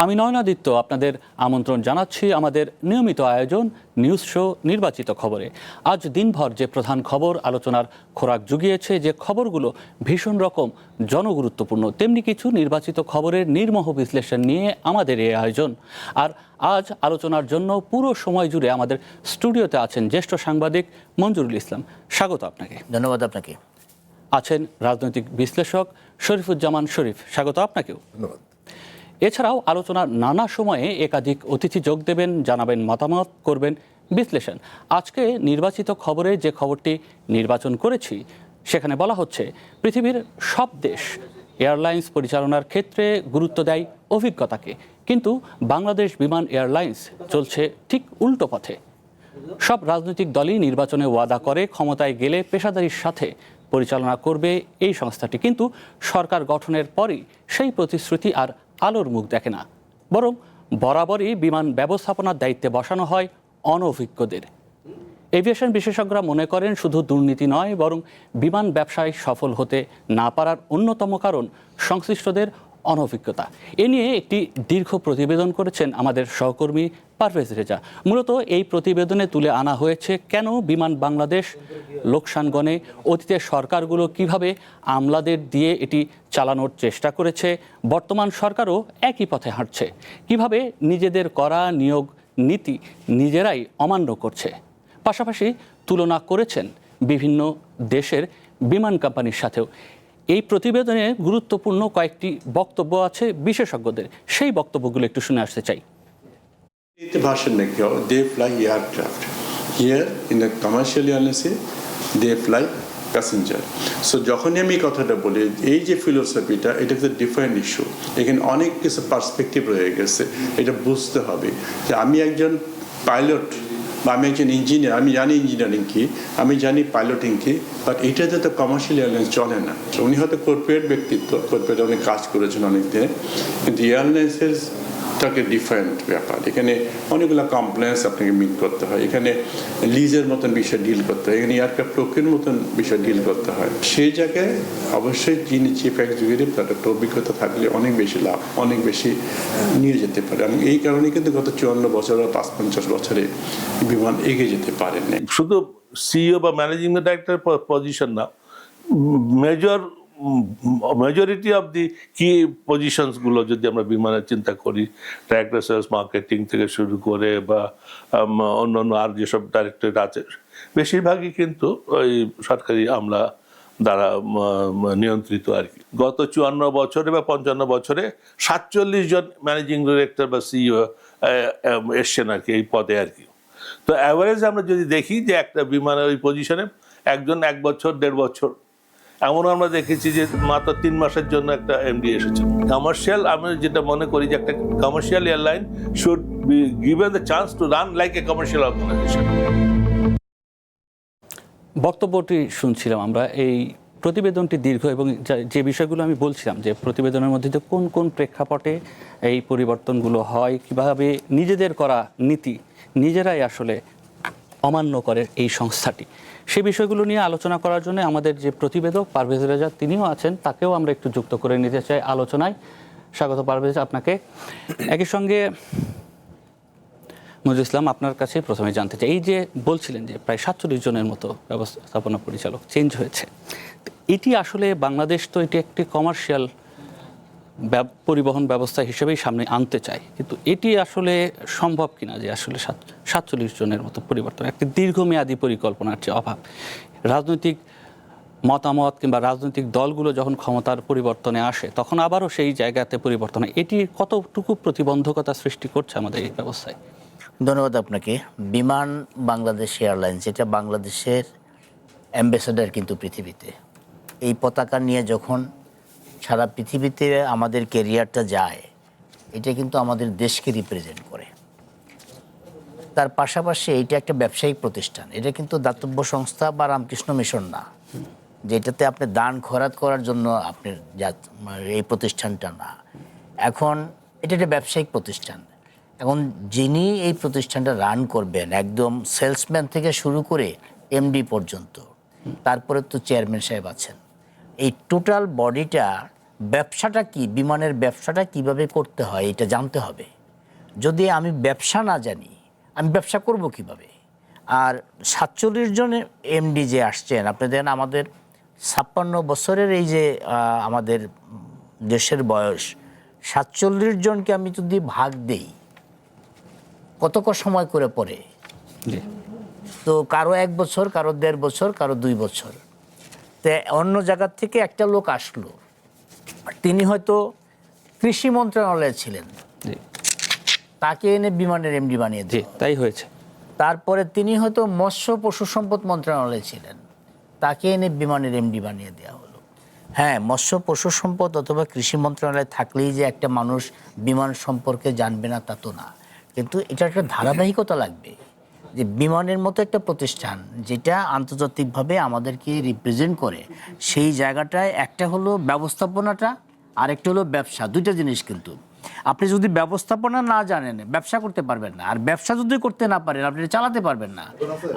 আমি নয়নাদিত্য আপনাদের আমন্ত্রণ জানাচ্ছি আমাদের নিয়মিত আয়োজন নিউজ শো নির্বাচিত খবরে। আজ দিনভর যে প্রধান খবর আলোচনার খোরাক জুগিয়েছে, যে খবরগুলো ভীষণ রকম জনগুরুত্বপূর্ণ, তেমনি কিছু নির্বাচিত খবরের নির্মোহ বিশ্লেষণ নিয়ে আমাদের এই আয়োজন। আর আজ আলোচনার জন্য পুরো সময় জুড়ে আমাদের স্টুডিওতে আছেন জ্যেষ্ঠ সাংবাদিক মঞ্জুরুল ইসলাম। স্বাগত আপনাকে। ধন্যবাদ আপনাকে। আছেন রাজনৈতিক বিশ্লেষক শরীফুজ্জামান শরীফ। স্বাগত আপনাকেও। ধন্যবাদ। এছাড়াও আলোচনার নানা সময়ে একাধিক অতিথি যোগ দেবেন, জানাবেন মতামত, করবেন বিশ্লেষণ। আজকে নির্বাচিত খবরে যে খবরটি নির্বাচন করেছি সেখানে বলা হচ্ছে পৃথিবীর সব দেশ এয়ারলাইন্স পরিচালনার ক্ষেত্রে গুরুত্ব দেয় অভিজ্ঞতাকে, কিন্তু বাংলাদেশ বিমান এয়ারলাইন্স চলছে ঠিক উল্টো পথে। সব রাজনৈতিক দলই নির্বাচনে ওয়াদা করে ক্ষমতায় গেলে পেশাদারির সাথে পরিচালনা করবে এই সংস্থাটি, কিন্তু সরকার গঠনের পরই সেই প্রতিশ্রুতি আর আলোর মুখ দেখে না, বরং বরাবরই বিমান ব্যবস্থাপনার দায়িত্বে বসানো হয় অনভিজ্ঞদের। এভিয়েশন বিশেষজ্ঞরা মনে করেন শুধু দুর্নীতি নয়, বরং বিমান ব্যবসায় সফল হতে না পারার অন্যতম কারণ সংশ্লিষ্টদের অনভিজ্ঞতা। এ নিয়ে একটি দীর্ঘ প্রতিবেদন করেছেন আমাদের সহকর্মী পারভেজ রেজা। মূলত এই প্রতিবেদনে তুলে আনা হয়েছে কেন বিমান বাংলাদেশ লোকসান গণে, অতীতের সরকারগুলো কিভাবে আমলাদের দিয়ে এটি চালানোর চেষ্টা করেছে, বর্তমান সরকারও একই পথে হাঁটছে, কিভাবে নিজেদের করা নিয়োগ নীতি নিজেরাই অমান্য করছে। পাশাপাশি তুলনা করেছেন বিভিন্ন দেশের বিমান কোম্পানির সাথেও। এই প্রতিবেদনে গুরুত্বপূর্ণ কয়েকটি বক্তব্য আছে বিশেষজ্ঞদের, সেই বক্তব্যগুলো একটু শুনে আসতে চাই। ভাষণ নাকি they fly aircraft. Here in the commercial airlines they fly passenger. So যখনই আমি কথাটা বলি এই যে ফিলোসফিটা, এটা একটা ডিফারেন্ট ইস্যু। এখানে অনেক কিছু পার্সপেক্টিভ রয়ে গেছে, এটা বুঝতে হবে যে আমি একজন পাইলট বা আমি একজন ইঞ্জিনিয়ার, আমি জানি ইঞ্জিনিয়ারিং কি, আমি জানি পাইলটিং কি, বাট এটাতে তো কমার্শিয়াল এয়ারলাইন্স চলে না। উনি হয়তো কর্পোরেট ব্যক্তিত্ব, কর্পোরেটে অনেক কাজ করেছেন অনেক দিনে, কিন্তু এয়ারলাইন্সের টাকে ডিফারেন্ট ব্যাপার। এখানে অনেকগুলো কমপ্লেন্স আপনাকে মিট করতে হয়, এখানে লিজের মতন বিষয় ডিল করতে হয়, এখানে এয়ারক্রাফট প্রক্রিয়ার মতন বিষয় ডিল করতে হয়। সেই জায়গায় অবশ্যই যিনি চিফ এক্সিকিউটিভ তার একটা অভিজ্ঞতা থাকলে অনেক বেশি লাভ, অনেক বেশি নিয়ে যেতে পারে। এবং এই কারণে কিন্তু গত 54 বছর বা 50 বছরে বিমান এগিয়ে যেতে পারেন না। শুধু সিইও বা ম্যানেজিং ডাইরেক্টর পজিশন না, মেজরিটি অফ দি কি পজিশনসগুলো যদি আমরা বিমানের চিন্তা করি, ডাইরেক্টর সেলস মার্কেটিং থেকে শুরু করে বা অন্যান্য আর যেসব ডাইরেক্টর আছে, বেশিরভাগই কিন্তু ওই সরকারি আমলা দ্বারা নিয়ন্ত্রিত আর কি। গত 54 বছরে বা 55 বছরে 47 জন ম্যানেজিং ডিরেক্টর বা সিইও এসছেন আর কি এই পদে আর কি। তো অ্যাভারেজ আমরা যদি দেখি যে একটা বিমানের ওই পজিশনে একজন 1 বছর 1.5 বছর, এমনও আমরা দেখেছি যে মাত্র 3 মাসের জন্য একটা এমডি এসেছে। কমার্শিয়াল, আমি যেটা মনে করি যে একটা commercial airline should be given the chance to run like a commercial organization. বক্তব্যটি শুনছিলাম আমরা। এই প্রতিবেদনটি দীর্ঘ এবং যে বিষয়গুলো আমি বলছিলাম যে প্রতিবেদনের মধ্যে কোন কোন প্রেক্ষাপটে এই পরিবর্তনগুলো হয়, কিভাবে নিজেদের করা নীতি নিজেরাই আসলে অমান্য করে এই সংস্থাটি, সেই বিষয়গুলো নিয়ে আলোচনা করার জন্য আমাদের যে প্রতিবেদক পারভেজ রেজা তিনিও আছেন, তাকেও আমরা একটু যুক্ত করে নিতে চাই আলোচনায়। স্বাগত পারভেজ আপনাকে। একই সঙ্গে মঞ্জুরুল ইসলাম, আপনার কাছে প্রথমে জানতে চাই, এই যে বলছিলেন যে প্রায় 47 জনের মতো ব্যবস্থাপনা পরিচালক চেঞ্জ হয়েছে, এটি আসলে বাংলাদেশ তো এটি একটি কমার্শিয়াল পরিবহন ব্যবস্থা হিসেবেই সামনে আনতে চায়, কিন্তু এটি আসলে সম্ভব কিনা যে আসলে 47 জনের মতো পরিবর্তন, একটি দীর্ঘমেয়াদী পরিকল্পনার যে অভাব, রাজনৈতিক মতামত কিংবা রাজনৈতিক দলগুলো যখন ক্ষমতার পরিবর্তনে আসে তখন আবারও সেই জায়গাতে পরিবর্তন হয়, এটি কতটুকু প্রতিবন্ধকতা সৃষ্টি করছে আমাদের এই ব্যবস্থায়? ধন্যবাদ আপনাকে। বিমান বাংলাদেশ এয়ারলাইন্স, এটা বাংলাদেশের অ্যাম্বাসেডার কিন্তু পৃথিবীতে। এই পতাকা নিয়ে যখন সারা পৃথিবীতে আমাদের ক্যারিয়ারটা যায়, এটা কিন্তু আমাদের দেশকে রিপ্রেজেন্ট করে। তার পাশাপাশি এইটা একটা ব্যবসায়িক প্রতিষ্ঠান, এটা কিন্তু দাতব্য সংস্থা বা রামকৃষ্ণ মিশন না, যেটাতে আপনি দান খয়রাত করার জন্য আপনার এই প্রতিষ্ঠানটা না। এখন এটা একটা ব্যবসায়িক প্রতিষ্ঠান। এখন যিনি এই প্রতিষ্ঠানটা রান করবেন, একদম সেলসম্যান থেকে শুরু করে এমডি পর্যন্ত, তারপরে তো চেয়ারম্যান সাহেব আছেন, এই টোটাল বডিটা ব্যবসাটা কি, বিমানের ব্যবসাটা কিভাবে করতে হয় এটা জানতে হবে। যদি আমি ব্যবসা না জানি, আমি ব্যবসা করব কিভাবে? আর 47 জন এমডি যে আসছেন, আপনি দেখেন আমাদের 56 বছরের এই যে আমাদের দেশের বয়স, 47 জনকে আমি যদি ভাগ দেই কত সময় করে পড়ে, জি তো কারো 1 বছর, কারো 1.5 বছর, কারো 2 বছর। তো অন্য জায়গার থেকে একটা লোক আসলো, তিনি হয়তো কৃষি মন্ত্রণালয়ে ছিলেন, জি তাকে এনে বিমানের এমডি বানিয়ে জি দিল। তাই হয়েছে। তারপরে তিনি হয়তো মৎস্য পশু সম্পদ মন্ত্রণালয়ে ছিলেন, তাকে এনে বিমানের এমডি বানিয়ে দেওয়া হলো। হ্যাঁ, মৎস্য পশু সম্পদ অথবা কৃষি মন্ত্রণালয়ে থাকলেই যে একটা মানুষ বিমান সম্পর্কে জানবে না তা তো না, কিন্তু এটা একটা ধারাবাহিকতা লাগবে। যে বিমানের মতো একটা প্রতিষ্ঠান যেটা আন্তর্জাতিকভাবে আমাদেরকে রিপ্রেজেন্ট করে, সেই জায়গাটায় একটা হলো ব্যবস্থাপনাটা, আরেকটা হলো ব্যবসা। দুইটা জিনিস। কিন্তু আপনি যদি ব্যবস্থাপনা না জানেন ব্যবসা করতে পারবেন না, আর ব্যবসা যদি করতে না পারেন আপনি এটা চালাতে পারবেন না।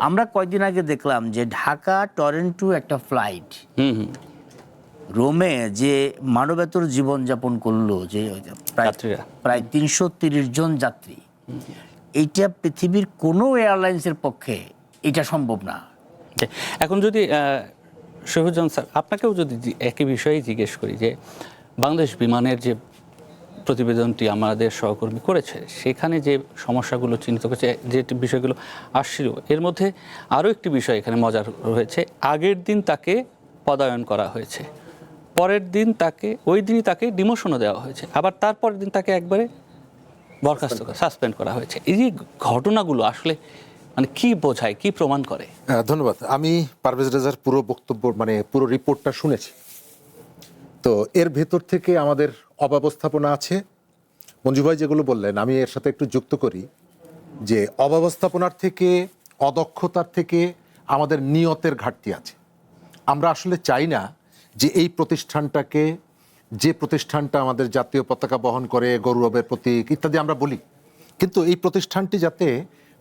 আমরা কয়েকদিন আগে দেখলাম যে ঢাকা টরন্টো একটা ফ্লাইট, রোমে যে মানবেতর জীবনযাপন করলো, যে যাত্রীরা। প্রায় 330 জন যাত্রী, এইটা পৃথিবীর কোনো এয়ারলাইন্সের পক্ষে এটা সম্ভব না। জি। এখন যদি শহীদুজ্জামান স্যার আপনাকেও যদি একই বিষয়ে জিজ্ঞেস করি যে বাংলাদেশ বিমানের যে প্রতিবেদনটি আমাদের সহকর্মী করেছে, সেখানে যে সমস্যাগুলো চিহ্নিত করেছে, যে বিষয়গুলো আসছিল, এর মধ্যে আরও একটি বিষয় এখানে মজার রয়েছে। আগের দিন তাকে পদায়ন করা হয়েছে, পরের দিন তাকে, ওই দিনই তাকে ডিমোশনও দেওয়া হয়েছে, আবার তারপরের দিন তাকে একবারে বরখাস্ত সাসপেন্ড করা হয়েছে। এই যে ঘটনাগুলো আসলে মানে কি বোঝায়, কি প্রমাণ করে? ধন্যবাদ। আমি পারভেজ রেজার পুরো বক্তব্য মানে পুরো রিপোর্টটা শুনেছি। তো এর ভেতর থেকে আমাদের অব্যবস্থাপনা আছে। মঞ্জু ভাই যেগুলো বললেন আমি এর সাথে একটু যুক্ত করি যে অব্যবস্থাপনার থেকে, অদক্ষতার থেকে আমাদের নিয়তের ঘাটতি আছে। আমরা আসলে চাই না যে এই প্রতিষ্ঠানটাকে, যে প্রতিষ্ঠানটা আমাদের জাতীয় পতাকা বহন করে, গৌরবের প্রতীক ইত্যাদি আমরা বলি, কিন্তু এই প্রতিষ্ঠানটি যাতে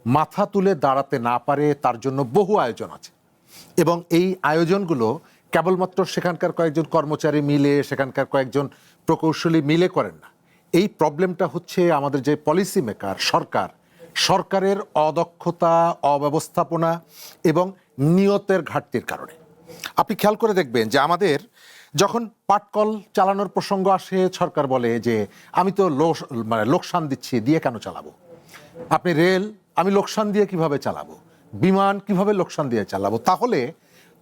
মাথা তুলে দাঁড়াতে না পারে তার জন্য বহু আয়োজন আছে। এবং এই আয়োজনগুলো কেবলমাত্র সেখানকার কয়েকজন কর্মচারী মিলে, সেখানকার কয়েকজন প্রকৌশলী মিলে করেন না। এই প্রবলেমটা হচ্ছে আমাদের যে পলিসি মেকার, সরকারের অদক্ষতা, অব্যবস্থাপনা এবং নিয়তের ঘাটতির কারণে। আপনি খেয়াল করে দেখবেন যে আমাদের যখন পাটকল চালানোর প্রসঙ্গ আসে, সরকার বলে যে আমি তো লোকসান দিচ্ছি, দিয়ে কেন চালাবো? আপনি রেল, আমি লোকসান দিয়ে কিভাবে চালাবো? বিমান কিভাবে লোকসান দিয়ে চালাবো? তাহলে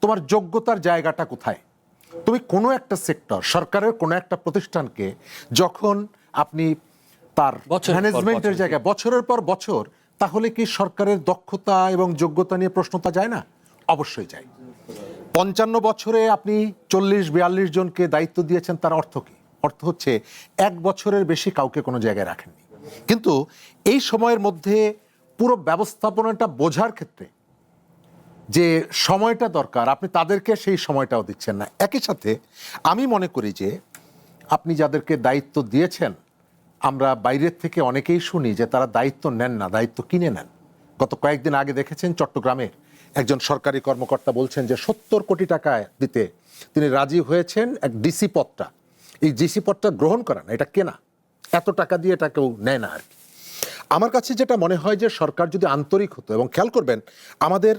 তোমার যোগ্যতার জায়গাটা কোথায়? তুমি কোনো একটা সেক্টর, সরকারের কোনো একটা প্রতিষ্ঠানকে যখন আপনি তার বছরের পর ম্যানেজমেন্টের বছর, জায়গায় বছরের পর বছর, তাহলে কি সরকারের দক্ষতা এবং যোগ্যতা নিয়ে প্রশ্নটা যায় না? অবশ্যই যায়। 55 বছরে আপনি 40-42 জনকে দায়িত্ব দিয়েছেন, তার অর্থ কি? অর্থ হচ্ছে 1 বছরের বেশি কাউকে কোনো জায়গায় রাখেননি। কিন্তু এই সময়ের মধ্যে পুরো ব্যবস্থাপনাটা বোঝার ক্ষেত্রে যে সময়টা দরকার, আপনি তাদেরকে সেই সময়টাও দিচ্ছেন না। একই সাথে আমি মনে করি যে আপনি যাদেরকে দায়িত্ব দিয়েছেন, আমরা বাইরের থেকে অনেকেই শুনি যে তারা দায়িত্ব নেন না, দায়িত্ব কিনে নেন। গত কয়েকদিন আগে দেখেছেন চট্টগ্রামের একজন সরকারি কর্মকর্তা বলছেন যে 70 কোটি টাকা দিতে তিনি রাজি হয়েছেন এক ডিসি পদটা। এই ডিসি পদটা গ্রহণ করা না, এটা কেনা। এত টাকা দিয়ে এটা কেউ নেয় না আর কি। আমার কাছে যেটা মনে হয় যে সরকার যদি আন্তরিক হতো, এবং খেয়াল করবেন আমাদের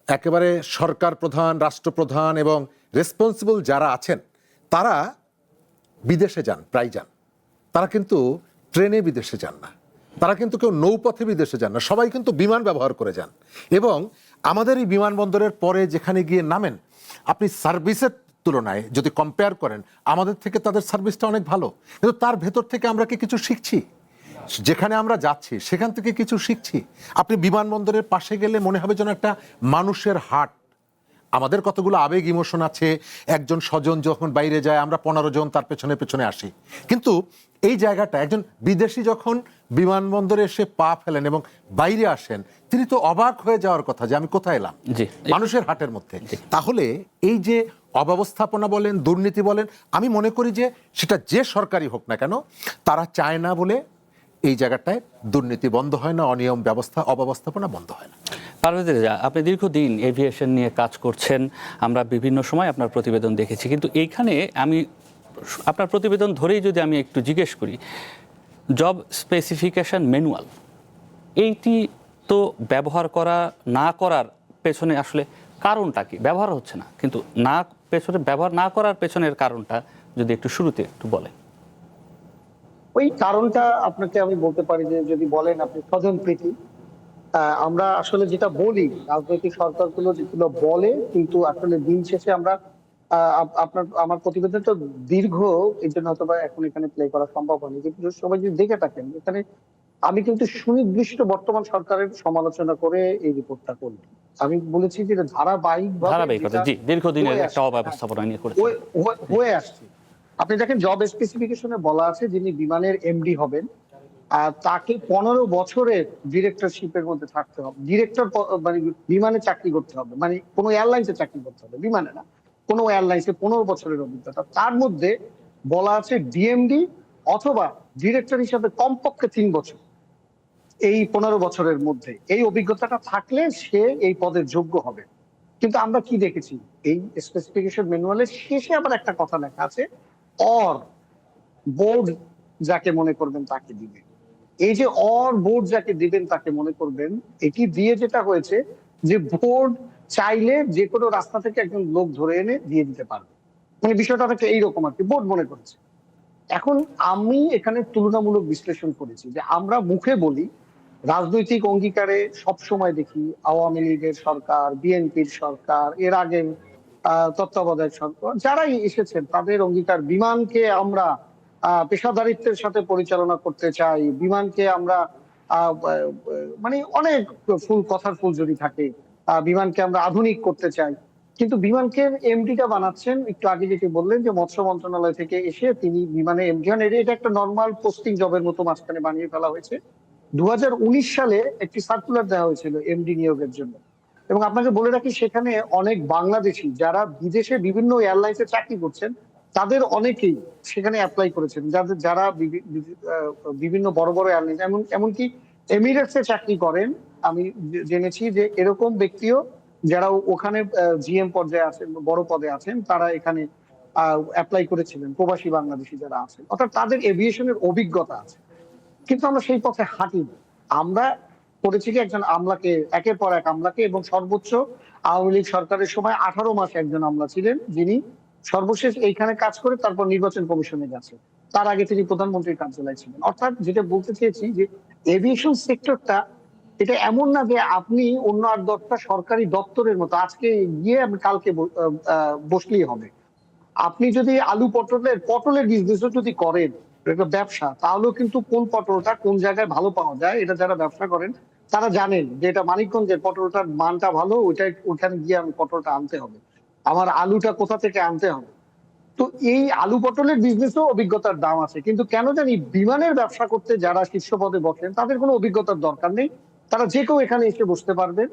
একেবারে সরকার প্রধান, রাষ্ট্রপ্রধান এবং রেসপন্সিবল যারা আছেন তারা বিদেশে যান, প্রায় যান। তারা কিন্তু ট্রেনে বিদেশে যান না, তারা কিন্তু কেউ নৌপথে বিদেশে যান না, সবাই কিন্তু বিমান ব্যবহার করে যান। এবং আমাদের এই বিমানবন্দরের পরে যেখানে গিয়ে নামেন, আপনি সার্ভিসের তুলনায় যদি কম্পেয়ার করেন, আমাদের থেকে তাদের সার্ভিসটা অনেক ভালো। কিন্তু তার ভেতর থেকে আমরা কি কিছু শিখছি? যেখানে আমরা যাচ্ছি সেখান থেকে কিছু শিখছি? আপনি বিমানবন্দরের পাশে গেলে মনে হবে যেন একটা মানুষের হাট। আমাদের কতগুলো আবেগ, ইমোশন আছে। একজন স্বজন যখন বাইরে যায়, আমরা 15 জন তার পেছনে পেছনে আসি। কিন্তু এই জায়গাটা একজন বিদেশি যখন বিমানবন্দরে এসে পা ফেলেন এবং বাইরে আসেন, তিনি তো অবাক হয়ে যাওয়ার কথা যে আমি কোথায় এলাম, মানুষের হাটের মধ্যে। তাহলে এই যে অব্যবস্থাপনা বলেন, দুর্নীতি বলেন, আমি মনে করি যে সেটা যে সরকারি হোক না কেন, তারা চায় না বলে এই জায়গাটায় দুর্নীতি বন্ধ হয় না, অনিয়ম ব্যবস্থা, অব্যবস্থাপনা বন্ধ হয় না। পারভেজ রেজা, আপনি দীর্ঘদিন এভিয়েশন নিয়ে কাজ করছেন, আমরা বিভিন্ন সময় আপনার প্রতিবেদন দেখেছি, কিন্তু এইখানে আমি আপনার প্রতিবেদন ধরেই যদি আমি একটু জিজ্ঞেস করি, জব স্পেসিফিকেশন ম্যানুয়াল এইটি তো ব্যবহার করা না করার পেছনে আসলে কারণটা কি? ব্যবহার হচ্ছে না, কিন্তু ব্যবহার না করার পেছনের কারণটা যদি একটু শুরুতে একটু বলেন। ওই কারণটা আপনাকে আমি বলতে পারি যে, যদি বলেন আপনি স্বজনপ্রীতি, আমরা আসলে যেটা বলি রাজনৈতিক সরকারগুলো যেগুলো বলে, কিন্তু আসলে দিন শেষে আমরা আমার প্রতিবেদন তো দীর্ঘ, এই জন্য হয়তো এখন এখানে প্লে করা সম্ভব হয়নি, কিন্তু সবাই যদি দেখে থাকেন এখানে আমি কিন্তু সুনির্দিষ্ট বর্তমান সরকারের সমালোচনা করে এই রিপোর্টটা করি। আমি বলেছি যে ধারাবাহিকতা, জি, দীর্ঘদিনের একটা অব্যবস্থাপনা নিয়ে করেছে হয়ে আসছে। আপনি দেখেন জব স্পেসিফিকেশনে বলা আছে যিনি বিমানের এমডি হবেন তাকে 15 বছরের ডিরেক্টরশিপের মধ্যে থাকতে হবে, ডিরেক্টর মানে বিমানে চাকরি করতে হবে, মানে কোনো এয়ারলাইন্সে চাকরি করতে হবে, বিমানে না, কোনো এয়ারলাইন্সে 15 বছরের অভিজ্ঞতা। তার মধ্যে বলা আছে ডিএমডি অথবা ডিরেক্টর হিসাবে কমপক্ষে 3 বছর, এই 15 বছরের মধ্যে এই অভিজ্ঞতাটা থাকলে সে এই পদের যোগ্য হবে। কিন্তু আমরা কি দেখেছি, এই স্পেসিফিকেশন ম্যানুয়ালের শেষে আবার একটা কথা লেখা আছে, অর বোর্ড যাকে মনে করবেন তাকে দিবে। এই যে অর বোর্ড যাকে দিবেন তাকে মনে করবেন, এটি দিয়ে যেটা হয়েছে যে বোর্ড চাইলে যে কোনো রাস্তা থেকে একজন লোক ধরে এনে দিয়ে দিতে পারবে, মানে বিষয়টা অনেকটা এইরকম আর কি বোর্ড মনে করেছে। এখন আমি এখানে তুলনামূলক বিশ্লেষণ করেছি যে আমরা মুখে বলি, রাজনৈতিক অঙ্গীকারে সব সময় দেখি আওয়ামী লীগের সরকার, বিএনপির সরকার, এর আগে তত্ত্বাবধায়ক সরকার যারাই এসেছেন তাদের অঙ্গীকার বিমানকে আমরা পেশাদারিত্বের সাথে পরিচালনা করতে চাই, বিমানকে আমরা মানে অনেক কথার ফুল যদি থাকে, বিমানকে আমরা আধুনিক করতে চাই। কিন্তু বিমানকে এমডিটা বানাচ্ছেন, একটু আগে যেটি বললেন যে মৎস্য মন্ত্রণালয় থেকে এসে তিনি বিমানে এমডি হন, এটা একটা নর্মাল পোস্টিং জবের মতো মাঝখানে বানিয়ে ফেলা হয়েছে। 2019 সালে একটি সার্কুলার দেওয়া হয়েছিল এমডি নিয়োগের জন্য, এবং আপনাকে বলে রাখি সেখানে অনেক বাংলাদেশি যারা বিদেশে বিভিন্ন এয়ারলাইন্সে চাকরি করছেন তাদের অনেকেই সেখানে অ্যাপ্লাই করেছেন, যারা বিভিন্ন বড় বড় এয়ারলাইন্স এমনকি এমিরেটসে চাকরি করেন। আমি জেনেছি যে এরকম ব্যক্তিও যারা ওখানে জিএম পর্যায়ে আছেন, বড় পদে আছেন, তারা এখানে অ্যাপ্লাই করেছিলেন, প্রবাসী বাংলাদেশি যারা আছেন, অর্থাৎ তাদের এভিয়েশনের অভিজ্ঞতা আছে। কিন্তু আমরা সেই পথে হাঁটিনি। আমরা করেছি কি একজন আমলাকে, একের পর এক আমলাকে, এবং সর্বোচ্চ আওয়ামী লীগ সরকারের সময় 18 মাস একজন আমলা ছিলেন যিনি সর্বশেষ এইখানে কাজ করে তারপর নির্বাচন কমিশনে গেছে, তার আগে তিনি প্রধানমন্ত্রীর কার্যালয়ে ছিলেন। অর্থাৎ যেটা বলতে চেয়েছি যে এভিয়েশন সেক্টরটা এটা এমন না যে আপনি অন্য আর 10টা সরকারি দপ্তরের মতো আজকে গিয়ে আপনি কালকে বসলেই হবে। আপনি যদি আলু পটলের বিজনেসও যদি করেন, একটা ব্যবসা, তাহলেও কিন্তু কোন পটলটা কোন জায়গায় ভালো পাওয়া যায় এটা যারা ব্যবসা করেন তারা জানেন যে এটা মানিকগঞ্জের পটলটার মানটা ভালো, ওইখানে গিয়ে আমি পটলটা আনতে হবে, আমার আলুটা কোথা থেকে আনতে হবে। তো এই আলু পটলের বিজনেসও অভিজ্ঞতার দাম আছে, কিন্তু কেন জানি বিমানের ব্যবসা করতে যারা শীর্ষ পদে বসেন তাদের কোনো অভিজ্ঞতার দরকার নেই, তারা যে কেউ এখানে এসে বসতে পারবেন,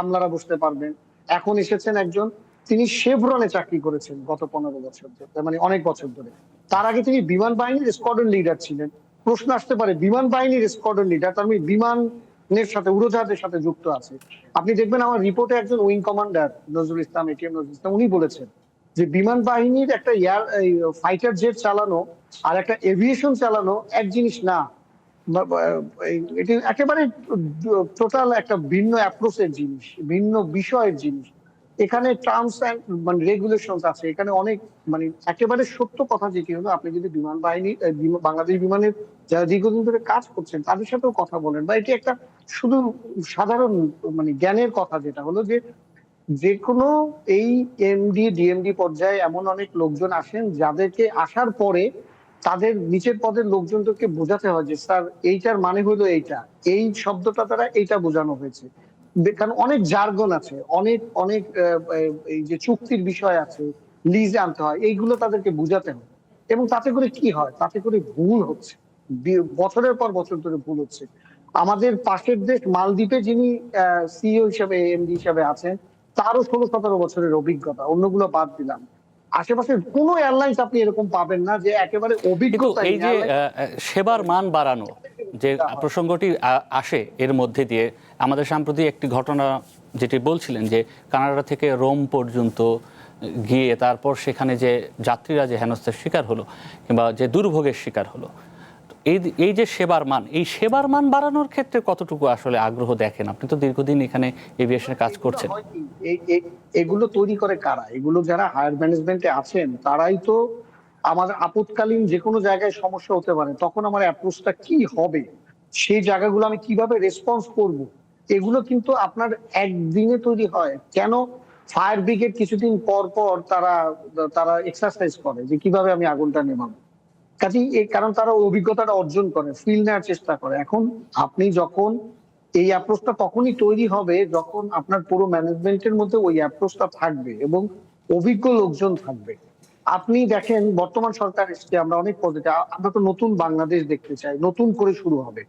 আমলারা বসতে পারবেন। এখন এসেছেন একজন, তিনি শেভরনে চাকরি করেছেন গত 15 বছর ধরে, মানে অনেক বছর ধরে। তার আগে তিনি বিমান বাহিনীর স্কোয়াড্রন লিডার ছিলেন। প্রশ্ন আসতে পারে বিমান বাহিনীর স্কোয়াড্রন লিডার, তার মানে বিমানের সাথে, উড়োজাহাজের সাথে যুক্ত আছে। আপনি দেখবেন আমার রিপোর্টে একজন wing commander Nazrul Islam, ATM Nazrul Islam, উনি বলেছেন যে বিমান বাহিনীর একটা ফাইটার জেট চালানো আর একটা এভিয়েশন চালানো এক জিনিস না, এটি একেবারে টোটাল একটা ভিন্ন অ্যাপ্রোচের জিনিস, ভিন্ন বিষয়ের জিনিস। এখানে টার্মস এন্ড মানে রেগুলেশনস আছে, এখানে অনেক মানে একেবারে সত্য কথা যেটি হলো, আপনি যদি বিমান বাহিনী বাংলাদেশ বিমানের যারা দীর্ঘদিন ধরে কাজ করছেন তাদের সাথেও কথা বলেন, বা এটি একটা শুধু সাধারণ মানে জ্ঞানের কথা, যেটা হলো যে কোনো এই এমডি ডিএমডি পর্যায়ে এমন অনেক লোকজন আসেন যাদেরকে আসার পরে তাদের নিচের পদের লোকজনকে বোঝাতে হয় যে স্যার এইটার মানে হলো এইটা, এই শব্দটা দ্বারা এইটা বোঝানো হয়েছে। কারণ অনেক জার্গন আছে, অনেক অনেক এই যে চুক্তির বিষয় আছে, লিজে আনতে হয়, এইগুলো তাদেরকে বুঝাতে হয়। এবং তাতে করে কি হয়, তাতে করে ভুল হচ্ছে, বছরের পর বছর ধরে ভুল হচ্ছে। আমাদের পাশের দেশ মালদ্বীপে যিনি সিইও হিসাবে, এমডি হিসাবে আছেন, তারও 16-17 বছরের অভিজ্ঞতা, অন্যগুলো বাদ দিলাম। আশেপাশে কোনো এয়ারলাইন্স আপনি এরকম পাবেন না যে একেবারে অভিজ্ঞতা। এই যে সেবার মান বাড়ানো যে প্রসঙ্গটি আসে এর মধ্যে দিয়ে আমাদের সাম্প্রতিক একটি ঘটনা যেটি বলছিলেন যে কানাডা থেকে রোম পর্যন্ত গিয়ে তারপর সেখানে যে যাত্রীরা যে হেনস্থার শিকার হলো কিংবা যে দুর্ভোগের শিকার হলো, এই যে সেবার মান, এই সেবার মান বাড়ানোর ক্ষেত্রে কতটুকু আসলে আগ্রহ দেখেন? আপনি তো দীর্ঘদিন এখানে এভিয়েশনে কাজ করছেন। এগুলো তৈরি করে কারা? এগুলো যারা হায়ার ম্যানেজমেন্টে আছেন তারাই তো। আমাদের আপৎকালীন যে কোনো জায়গায় সমস্যা হতে পারে, তখন আমার অ্যাপ্রোচটা কি হবে, সেই জায়গাগুলো আমি কিভাবে রেসপন্স করব, এগুলো কিন্তু আপনার একদিনে তৈরি হয় কেন? ফায়ার ব্রিগেড কিছুদিন পর পর তারা তারা এক্সারসাইজ করে যে কিভাবে আমি আগুনটা নেভাবো। কাজেই কারণ তারা অভিজ্ঞতাটা অর্জন করে, ফিল নেওয়ার চেষ্টা করে। এখন আপনি যখন এই অ্যাপ্রোচটা তখনই তৈরি হবে যখন আপনার পুরো ম্যানেজমেন্টের মধ্যে ওই অ্যাপ্রোচটা থাকবে এবং অভিজ্ঞ লোকজন থাকবে। আপনি দেখেন বর্তমান সরকার এসছে, আমরা অনেক পদ্ধতি, আমরা তো নতুন বাংলাদেশ দেখতে চাই, নতুন করে শুরু হবে।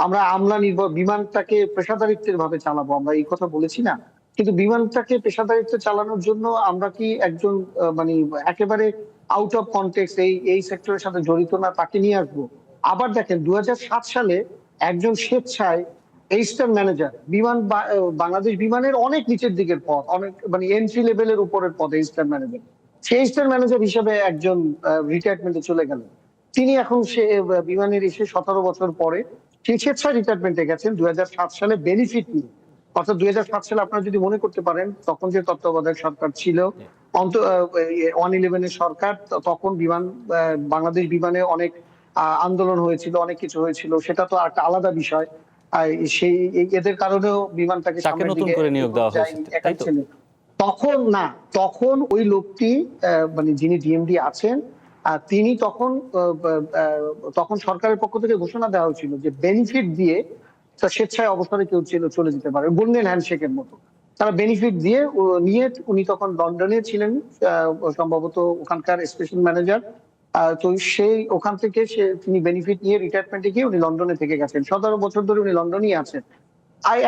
আমরা আমলা নির্ভর বিমানটাকে পেশাদারিত্বের ভাবে চালাবো, আমরা এই কথা বলেছি না? কিন্তু বিমানটাকে পেশাদারিত্বে চালানোর জন্য আমরা কি একজন মানে একেবারে আউট অফ কনটেক্সট এই সেক্টরের সাথে জড়িত না তাকে নিয়ে আসবো? আবার দেখেন 2007 সালে একজন স্বেচ্ছায় এইস্টার ম্যানেজার, বাংলাদেশ বিমানের অনেক নিচের দিকের পদ, অনেক মানে এন্ট্রি লেভেলের উপরের পদ এইস্টার ম্যানেজার, সেই এইস্টার ম্যানেজার হিসেবে একজন রিটায়ারমেন্টে চলে গেলেন। তিনি এখন সে বিমানের এসে 17 বছর পরে তিনি স্বেচ্ছায় রিটায়ারমেন্টে গেছেন 2007 সালে বেনিফিট নিয়ে। অর্থাৎ 2007 সালে আপনারা যদি মনে করতে পারেন, তখন যে তত্ত্বাবধায়ক সরকার ছিল 111 সরকার, তখন বাংলাদেশ বিমানে অনেক আন্দোলন হয়েছিল, অনেক কিছু হয়েছিল, সেটা তো একটা আলাদা বিষয়। সেই এদের কারণেও বিমানটাকে তাকে নতুন করে নিয়োগ দেওয়া হয়েছে, তাই তো? তখন ওই লোকটি মানে যিনি ডিএমডি আছেন, তিনি তখন সরকারের পক্ষ থেকে ঘোষণা দেওয়া হয়েছিল যে বেনিফিট দিয়ে স্বেচ্ছায় অবসরে কেউ চলে যেতে পারে, গোল্ডেন হ্যান্ডশেকের মতো। তারা বেনিফিট নিয়ে উনি তখন লন্ডনে ছিলেন, সম্ভবত ওখানকার স্টেশন ম্যানেজার। তো ওখান থেকে তিনি বেনিফিট নিয়ে রিটায়ারমেন্টে গিয়ে উনি লন্ডনে থেকে গেছেন, 17 বছর ধরে উনি লন্ডনেই আছেন।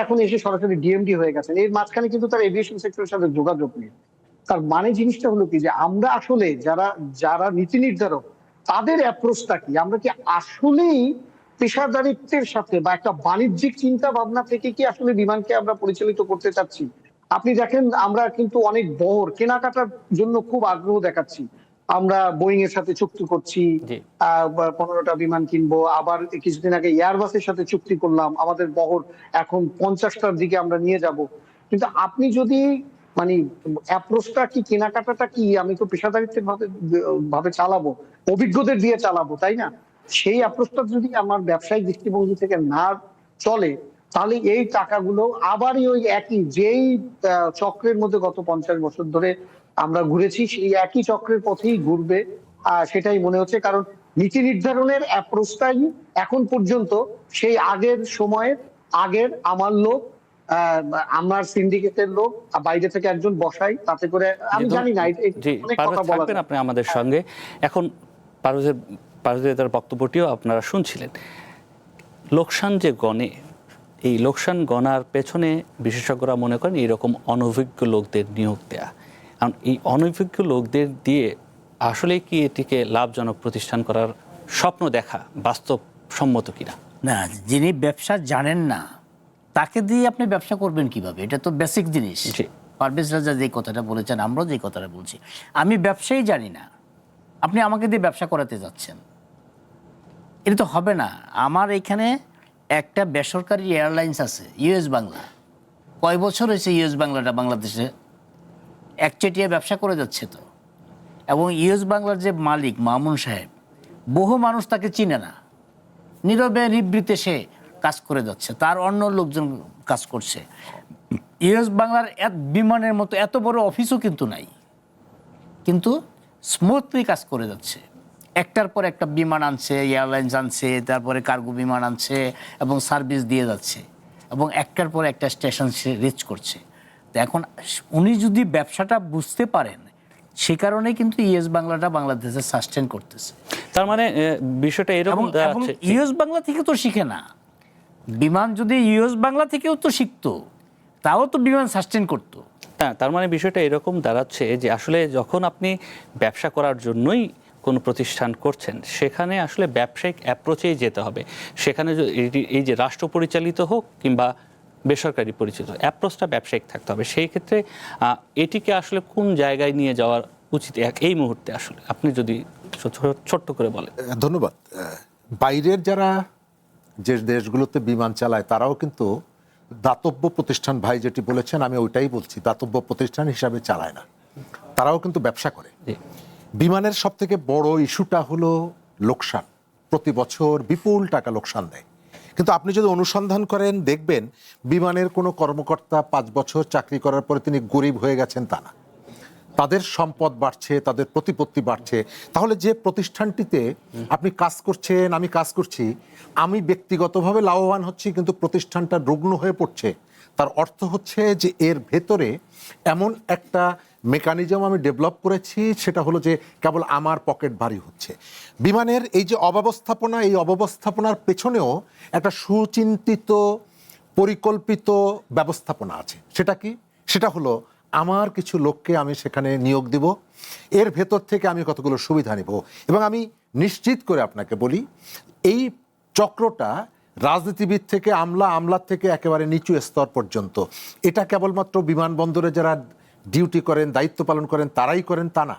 এখন এসে সরাসরি ডিএমডি হয়ে গেছেন। এর মাঝখানে কিন্তু তার এভিয়েশন সেক্টরের সাথে যোগাযোগ নেই। তার মানে জিনিসটা হলো কি, যে আমরা আসলে যারা নীতি নির্ধারক, তাদের অ্যাপ্রোচটা কি? আমরা কি আসলেই পেশাদারিত্বের সাথে বা একটা বাণিজ্যিক চিন্তা ভাবনা থেকে কি আসলে বিমানকে আমরা পরিচালিত করতে চাচ্ছি? আপনি দেখেন আমরা কিন্তু অনেক বহর কেনাকাটার জন্য খুব আগ্রহ দেখাচ্ছি। আমরা বোয়িং এর সাথে চুক্তি করছি, 15টা বিমান কিনবো। আবার কিছুদিন আগে এয়ারবাসের সাথে চুক্তি করলাম, আমাদের বহর এখন 50টার দিকে আমরা নিয়ে যাব। কিন্তু আপনি যদি মানে অ্যাপ্রোচটা কি, কেনাকাটাটা কি, আমি তো পেশাদারিত্বের ভাবে চালাবো, অভিজ্ঞদের দিয়ে চালাবো, তাই না? সেই অ্যাপ্রোচটা যদি আমার ব্যবসায়িক দৃষ্টিভঙ্গি থেকে না চলে, তাহলে এই টাকাগুলো আবারই ওই একই যেই চক্রের মধ্যে গত 50 বছর ধরে আমরা ঘুরেছি, সেই একই চক্রের পথেই ঘুরবে, সেটাই মনে হচ্ছে। কারণ নীতি নির্ধারণের অ্যাপ্রোচটাই এখন পর্যন্ত সেই আগের আমার লোক, আমার সিন্ডিকেটের লোক, বাইরে থেকে একজন বসাই, তাতে করে আমি জানি না। অনেক কথা বলা থাকবেন আপনি আমাদের সঙ্গে। এখন পারভেজের বক্তব্যটিও আপনারা শুনছিলেন। লোকসান যে গণে, এই লোকসান গণার পেছনে বিশেষজ্ঞরা মনে করেন এইরকম অনভিজ্ঞ লোকদের নিয়োগ দেয়া। কারণ এই অনভিজ্ঞ লোকদের দিয়ে আসলে কি এটিকে লাভজনক প্রতিষ্ঠান করার স্বপ্ন দেখা বাস্তবসম্মত কিনা? না, যিনি ব্যবসা জানেন না তাকে দিয়ে আপনি ব্যবসা করবেন কিভাবে? এটা তো বেসিক জিনিস। পারভেজ রাজা যে কথাটা বলেছেন, আমরাও যে কথাটা বলছি, আমি ব্যবসায়ী জানি না, আপনি আমাকে দিয়ে ব্যবসা করাতে যাচ্ছেন, এটা তো হবে না। আমার এখানে একটা বেসরকারি এয়ারলাইন্স আছে, ইউএস বাংলা। কয় বছর হয়েছে ইউএস বাংলাটা বাংলাদেশে একচেটিয়া ব্যবসা করে যাচ্ছে তো। এবং ইউএস বাংলার যে মালিক মামুন সাহেব, বহু মানুষ তাকে চিনে না, নীরবে নিবৃত্তে সে কাজ করে যাচ্ছে, তার অন্য লোকজন কাজ করছে। ইউএস বাংলার বিমানের মতো এত বড় অফিসও কিন্তু নাই, কিন্তু স্মুথলি কাজ করে যাচ্ছে। একটার পর একটা বিমান আনছে, এয়ারলাইন্স আনছে, তারপরে কার্গো বিমান আনছে এবং সার্ভিস দিয়ে যাচ্ছে, এবং একটার পর একটা স্টেশন সে রিচ করছে। তো এখন উনি যদি ব্যবসাটা বুঝতে পারেন, সে কারণে কিন্তু ইউএস বাংলাটা বাংলাদেশে সাস্টেন করতেছে। তার মানে বিষয়টা এরকম, ইউএস বাংলা থেকে তো শিখে না বিমান, যদি ইউএস বাংলা থেকেও তো শিখতো, তাও তো বিমান সাস্টেন করতো। হ্যাঁ, তার মানে বিষয়টা এরকম দাঁড়াচ্ছে যে আসলে যখন আপনি ব্যবসা করার জন্যই কোনো প্রতিষ্ঠান করছেন, সেখানে আসলে ব্যবসায়িক অ্যাপ্রোচেই যেতে হবে। সেখানে এই যে রাষ্ট্র পরিচালিত হোক কিংবা বেসরকারি পরিচিত, অ্যাপ্রোচটা ব্যবসায়িক থাকতে হবে। সেই ক্ষেত্রে এটিকে আসলে কোন জায়গায় নিয়ে যাওয়ার উচিত এই মুহূর্তে আসলে আপনি যদি ছোট্ট করে বলেন। ধন্যবাদ। বাইরের যারা যে দেশগুলোতে বিমান চালায় তারাও কিন্তু দাতব্য প্রতিষ্ঠান, ভাই যেটি বলেছেন আমি ওইটাই বলছি, দাতব্য প্রতিষ্ঠান হিসাবে চালায় না, তারাও কিন্তু ব্যবসা করে। বিমানের সব থেকে বড় ইস্যুটা হলো লোকসান, প্রতি বছর বিপুল টাকা লোকসান দেয়। কিন্তু আপনি যদি অনুসন্ধান করেন দেখবেন বিমানের কোনো কর্মকর্তা 5 বছর চাকরি করার পরে তিনি গরিব হয়ে গেছেন তা না, তাদের সম্পদ বাড়ছে, তাদের প্রতিপত্তি বাড়ছে। তাহলে যে প্রতিষ্ঠানটিতে আপনি কাজ করছেন, আমি কাজ করছি, আমি ব্যক্তিগতভাবে লাভবান হচ্ছি কিন্তু প্রতিষ্ঠানটা রুগ্ন হয়ে পড়ছে, তার অর্থ হচ্ছে যে এর ভেতরে এমন একটা মেকানিজম আমি ডেভেলপ করেছি, সেটা হলো যে কেবল আমার পকেট ভারী হচ্ছে। বিমানের এই যে অব্যবস্থাপনা, এই অব্যবস্থাপনার পেছনেও একটা সুচিন্তিত পরিকল্পিত ব্যবস্থাপনা আছে। সেটা কি? সেটা হলো আমার কিছু লোককে আমি সেখানে নিয়োগ দিব, এর ভেতর থেকে আমি কতগুলো সুবিধা নিব। এবং আমি নিশ্চিত করে আপনাকে বলি এই চক্রটা রাজনীতিবিদ থেকে আমলার থেকে একেবারে নিচু স্তর পর্যন্ত, এটা কেবলমাত্র বিমানবন্দরে যারা ডিউটি করেন, দায়িত্ব পালন করেন তারাই করেন তা না,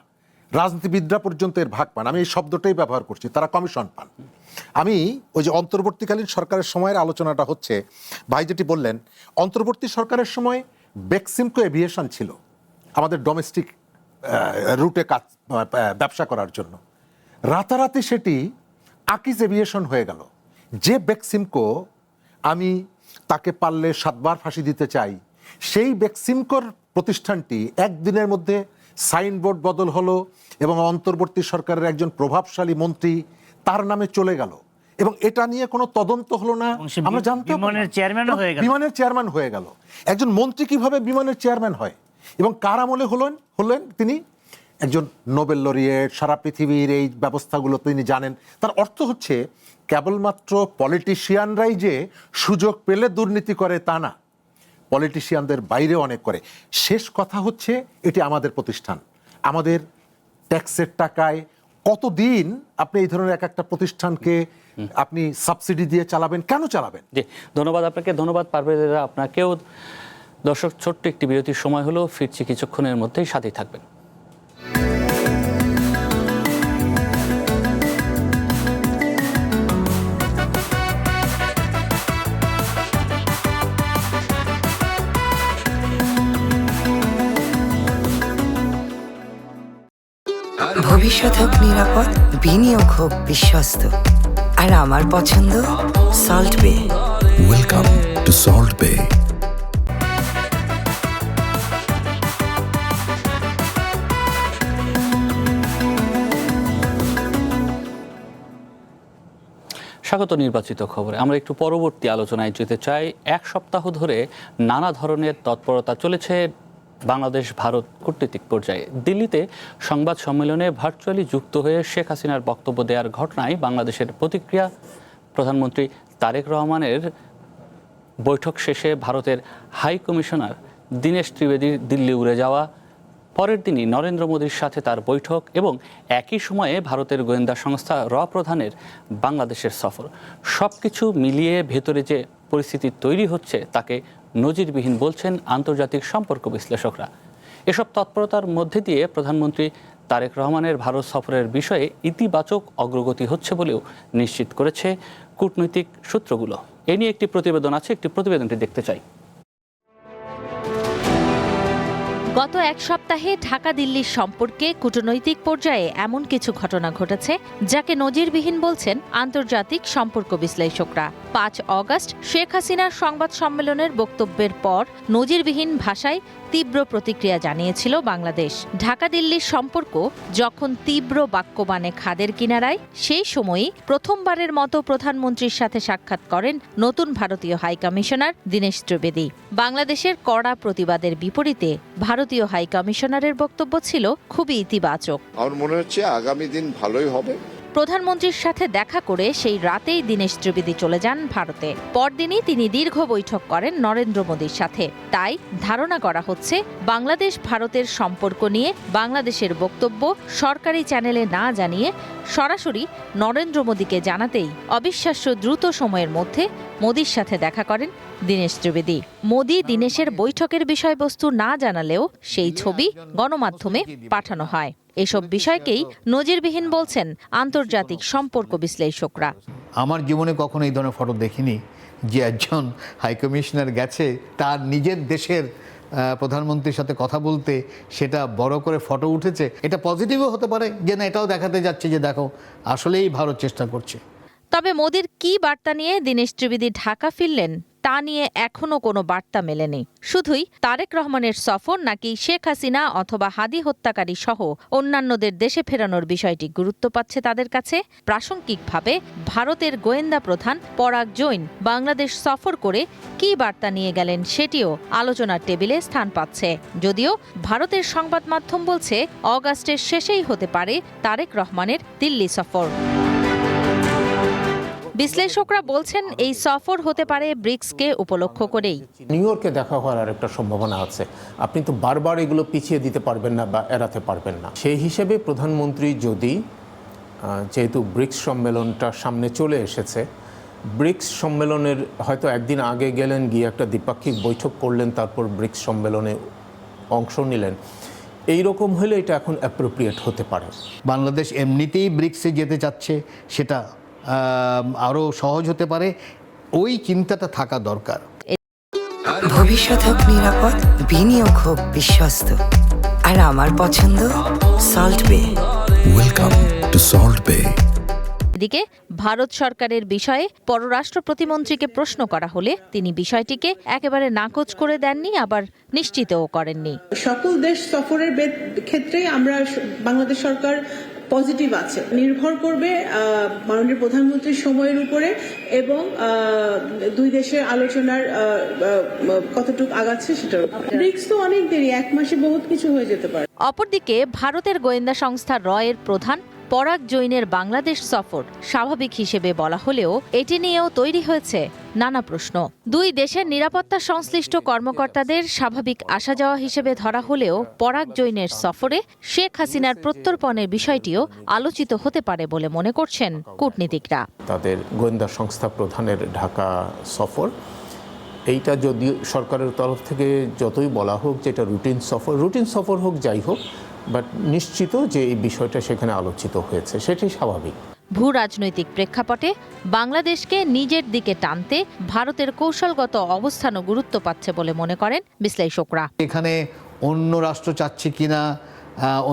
রাজনীতিবিদরা পর্যন্ত এর ভাগ পান। আমি এই শব্দটাই ব্যবহার করছি, তারা কমিশন পান। আমি ওই যে অন্তর্বর্তীকালীন সরকারের সময়ের আলোচনাটা হচ্ছে, ভাই যেটি বললেন, অন্তর্বর্তী সরকারের সময় বেক্সিমকো এভিয়েশন ছিল আমাদের ডোমেস্টিক রুটে কাজ ব্যবসা করার জন্য, রাতারাতি সেটি আকিজ এভিয়েশন হয়ে গেল। যে বেক্সিমকো আমি তাকে পারলে 7 বার ফাঁসি দিতে চাই, সেই বেক্সিমকোর প্রতিষ্ঠানটি একদিনের মধ্যে সাইনবোর্ড বদল হলো এবং অন্তর্বর্তী সরকারের একজন প্রভাবশালী মন্ত্রী তার নামে চলে গেল এবং এটা নিয়ে কোনো তদন্ত হলো না। আমরা জানতাম বিমানের চেয়ারম্যানও হয়ে গেল। বিমানের চেয়ারম্যান হয়ে গেল। একজন মন্ত্রী কিভাবে বিমানের চেয়ারম্যান হয় এবং কার আমলে হলেন তিনি? একজন নোবেল লরিয়েট, সারা পৃথিবীর এই ব্যবস্থাগুলো তিনি জানেন। তার অর্থ হচ্ছে কেবলমাত্র পলিটিশিয়ানরাই যে সুযোগ পেলে দুর্নীতি করে তা না, পলিটিশিয়ানদের বাইরে অনেক করে। শেষ কথা হচ্ছে এটি আমাদের প্রতিষ্ঠান, আমাদের ট্যাক্সের টাকায় কতদিন আপনি এই ধরনের একটা প্রতিষ্ঠানকে আপনি সাবসিডি দিয়ে চালাবেন? কেন চালাবেন? জি, ধন্যবাদ আপনাকে, ধন্যবাদ পারভেজ আপনাকেও। দর্শক, ছোট্ট একটি বিরতির সময় হলো, ফিরছি কিছুক্ষণের মধ্যেই, সাথেই থাকবেন। ভবিষ্যৎ হোক নিরাপদ, বিনিয়োগ হোক বিশ্বস্ত, আর আমার পছন্দ সল্ট বে। ওয়েলকাম টু সল্ট বে। স্বাগত নির্বাচিত খবরে। আমরা একটু পরবর্তী আলোচনায় যেতে চাই। 1 সপ্তাহ ধরে নানা ধরনের তৎপরতা চলেছে বাংলাদেশ ভারত কূটনীতিক পর্যায়ে। দিল্লিতে সংবাদ সম্মেলনে ভার্চুয়ালি যুক্ত হয়ে শেখ হাসিনার বক্তব্য দেওয়ার ঘটনায় বাংলাদেশের প্রতিক্রিয়া, প্রধানমন্ত্রী তারেক রহমানের বৈঠক শেষে ভারতের হাই কমিশনার দীনেশ ত্রিবেদীর দিল্লি উড়ে যাওয়া, পরের দিনই নরেন্দ্র মোদীর সাথে তার বৈঠক এবং একই সময়ে ভারতের গোয়েন্দা সংস্থা র প্রধানের বাংলাদেশের সফর, সব কিছু মিলিয়ে ভেতরে যে পরিস্থিতি তৈরি হচ্ছে তাকে নজিরবিহীন বলছেন আন্তর্জাতিক সম্পর্ক বিশ্লেষকরা। এসব তৎপরতার মধ্যে দিয়ে প্রধানমন্ত্রী তারেক রহমানের ভারত সফরের বিষয়ে ইতিবাচক অগ্রগতি হচ্ছে বলেও নিশ্চিত করেছে কূটনৈতিক সূত্রগুলো। এ নিয়ে একটি প্রতিবেদন আছে, একটি প্রতিবেদনটি দেখতে চাই। গত 1 সপ্তাহে ঢাকা দিল্লির সম্পর্কে কূটনৈতিক পর্যায়ে এমন কিছু ঘটনা ঘটেছে যাকে নজিরবিহীন বলছেন আন্তর্জাতিক সম্পর্ক বিশ্লেষকরা। 5 অগস্ট শেখ হাসিনার সংবাদ সম্মেলনের বক্তব্যের পর নজিরবিহীন ভাষায় তীব্র প্রতিক্রিয়া জানিয়েছিল বাংলাদেশ। ঢাকা দিল্লির সম্পর্ক যখন তীব্র বাক্যবাণে খাদের কিনারায়, সেই সময়ই প্রথমবারের মতো প্রধানমন্ত্রীর সাথে সাক্ষাৎ করেন নতুন ভারতীয় হাইকমিশনার দীনেশ ত্রিবেদী। বাংলাদেশের কড়া প্রতিবাদের বিপরীতে ভারতীয় হাইকমিশনারের বক্তব্য ছিল খুবই ইতিবাচক। আমার মনে হচ্ছে আগামী দিন ভালোই হবে। প্রধানমন্ত্রীর সাথে দেখা করে সেই রাতেই দীনেশ ত্রিবেদী চলে যান ভারতে। পরদিনই তিনি দীর্ঘ বৈঠক করেন নরেন্দ্র মোদীর সাথে। তাই ধারণা করা হচ্ছে বাংলাদেশ ভারতের সম্পর্ক নিয়ে বাংলাদেশের বক্তব্য সরকারি চ্যানেলে না জানিয়ে সরাসরি নরেন্দ্র মোদীকে জানাতেই অবিশ্বাস্য দ্রুত সময়ের মধ্যে মোদীর সাথে দেখা করেন দীনেশ ত্রিবেদী। মোদী দীনেশের বৈঠকের বিষয়বস্তু না জানালেও সেই ছবি গণমাধ্যমে পাঠানো হয়। এসব বিষয়কেই নজিরবিহীন বলছেন আন্তর্জাতিক সম্পর্ক বিশ্লেষকরা। আমার জীবনে কখনো এই ধরনের ফটো দেখিনি যে একজন হাইকমিশনার গেছে তার নিজের দেশের প্রধানমন্ত্রীর সাথে কথা বলতে, সেটা বড় করে ফটো উঠেছে। এটা পজিটিভও হতে পারে যে না, এটাও দেখাতে যাচ্ছে যে দেখো আসলেই ভারত চেষ্টা করছে। তবে মোদীর কী বার্তা নিয়ে দীনেশ ত্রিবেদী ঢাকা ফিরলেন তা নিয়ে এখনও কোনো বার্তা মেলেনি। শুধুই তারেক রহমানের সফর নাকি শেখ হাসিনা অথবা হাদি হত্যাকারী সহ অন্যান্যদের দেশে ফেরানোর বিষয়টি গুরুত্ব পাচ্ছে তাদের কাছে। প্রাসঙ্গিকভাবে ভারতের গোয়েন্দা প্রধান পরাগ জৈন বাংলাদেশ সফর করে কী বার্তা নিয়ে গেলেন সেটিও আলোচনার টেবিলে স্থান পাচ্ছে। যদিও ভারতের সংবাদ মাধ্যম বলছে অগাস্টের শেষেই হতে পারে তারেক রহমানের দিল্লি সফর। বিশ্লেষকরা বলছেন এই সফর হতে পারে ব্রিক্সকে উপলক্ষ করেই। নিউ ইয়র্কে দেখা হওয়ার একটা সম্ভাবনা আছে। আপনি তো বারবার এগুলো পিছিয়ে দিতে পারবেন না বা এড়াতে পারবেন না। সেই হিসেবে প্রধানমন্ত্রী যদি, যেহেতু ব্রিক্স সম্মেলনটা সামনে চলে এসেছে, ব্রিক্স সম্মেলনের হয়তো একদিন আগে গেলেন, গিয়ে একটা দ্বিপাক্ষিক বৈঠক করলেন, তারপর ব্রিক্স সম্মেলনে অংশ নিলেন, এইরকম হলে এটা এখন অ্যাপ্রোপ্রিয়েট হতে পারে। বাংলাদেশ এমনিতেই ব্রিক্সে যেতে চাচ্ছে, সেটা আরও সহজ হতে পারে। ওই চিন্তাটা থাকা দরকার। ভবিষ্যৎ হোক নিরাপদ, বিনিয়োগ হোক বিশ্বস্ত, আর আমার পছন্দ সল্ট বে। ওয়েলকাম টু সল্ট বে। এদিকে ভারত সরকারের বিষয়ে পররাষ্ট্র প্রতিমন্ত্রীকে প্রশ্ন করা হলে তিনি বিষয়টিকে একেবারে নাকচ করে দেননি, আবার নিশ্চিতও করেননি। সকল দেশ সফরের ক্ষেত্রেই আমরা বাংলাদেশ সরকার পজিটিভ আছে। নির্ভর করবে মাননীয় প্রধানমন্ত্রীর সময়ের উপরে এবং দুই দেশের আলোচনার কতটুকু আগাচ্ছে সেটার উপরে। ব্রিক্স তো অনেক দেরি, 1 মাসে বহুত কিছু হয়ে যেতে পারে। অপরদিকে ভারতের গোয়েন্দা সংস্থা রয়ের প্রধান পরাগ জৈনের বাংলাদেশ সফর স্বাভাবিক হিসেবে বলা হলেও এটি নিয়েও তৈরি হয়েছে নানা প্রশ্ন। দুই দেশের নিরাপত্তা সংশ্লিষ্ট কর্মকর্তাদের স্বাভাবিক আসা যাওয়া হিসেবে ধরা হলেও পরাগ জৈনের সফরে শেখ হাসিনার প্রত্যর্পণের বিষয়টিও আলোচিত হতে পারে বলে মনে করছেন কূটনীতিকরা। তাদের গোয়েন্দা সংস্থা প্রধানের ঢাকা সফর, এইটা যদি সরকারের তরফ থেকে যতই বলা হোক যে এটা রুটিন সফর হোক, যাই হোক, বাট নিশ্চিত যে এই বিষয়টা সেখানে আলোচিত হয়েছে, সেটাই স্বাভাবিক। ভূ রাজনৈতিক প্রেক্ষাপটে বাংলাদেশকে নিজের দিকে টানতে ভারতের কৌশলগত অবস্থানও গুরুত্ব পাচ্ছে বলে মনে করেন বিশ্লেষকরা। এখানে অন্য রাষ্ট্র চাচ্ছে কিনা,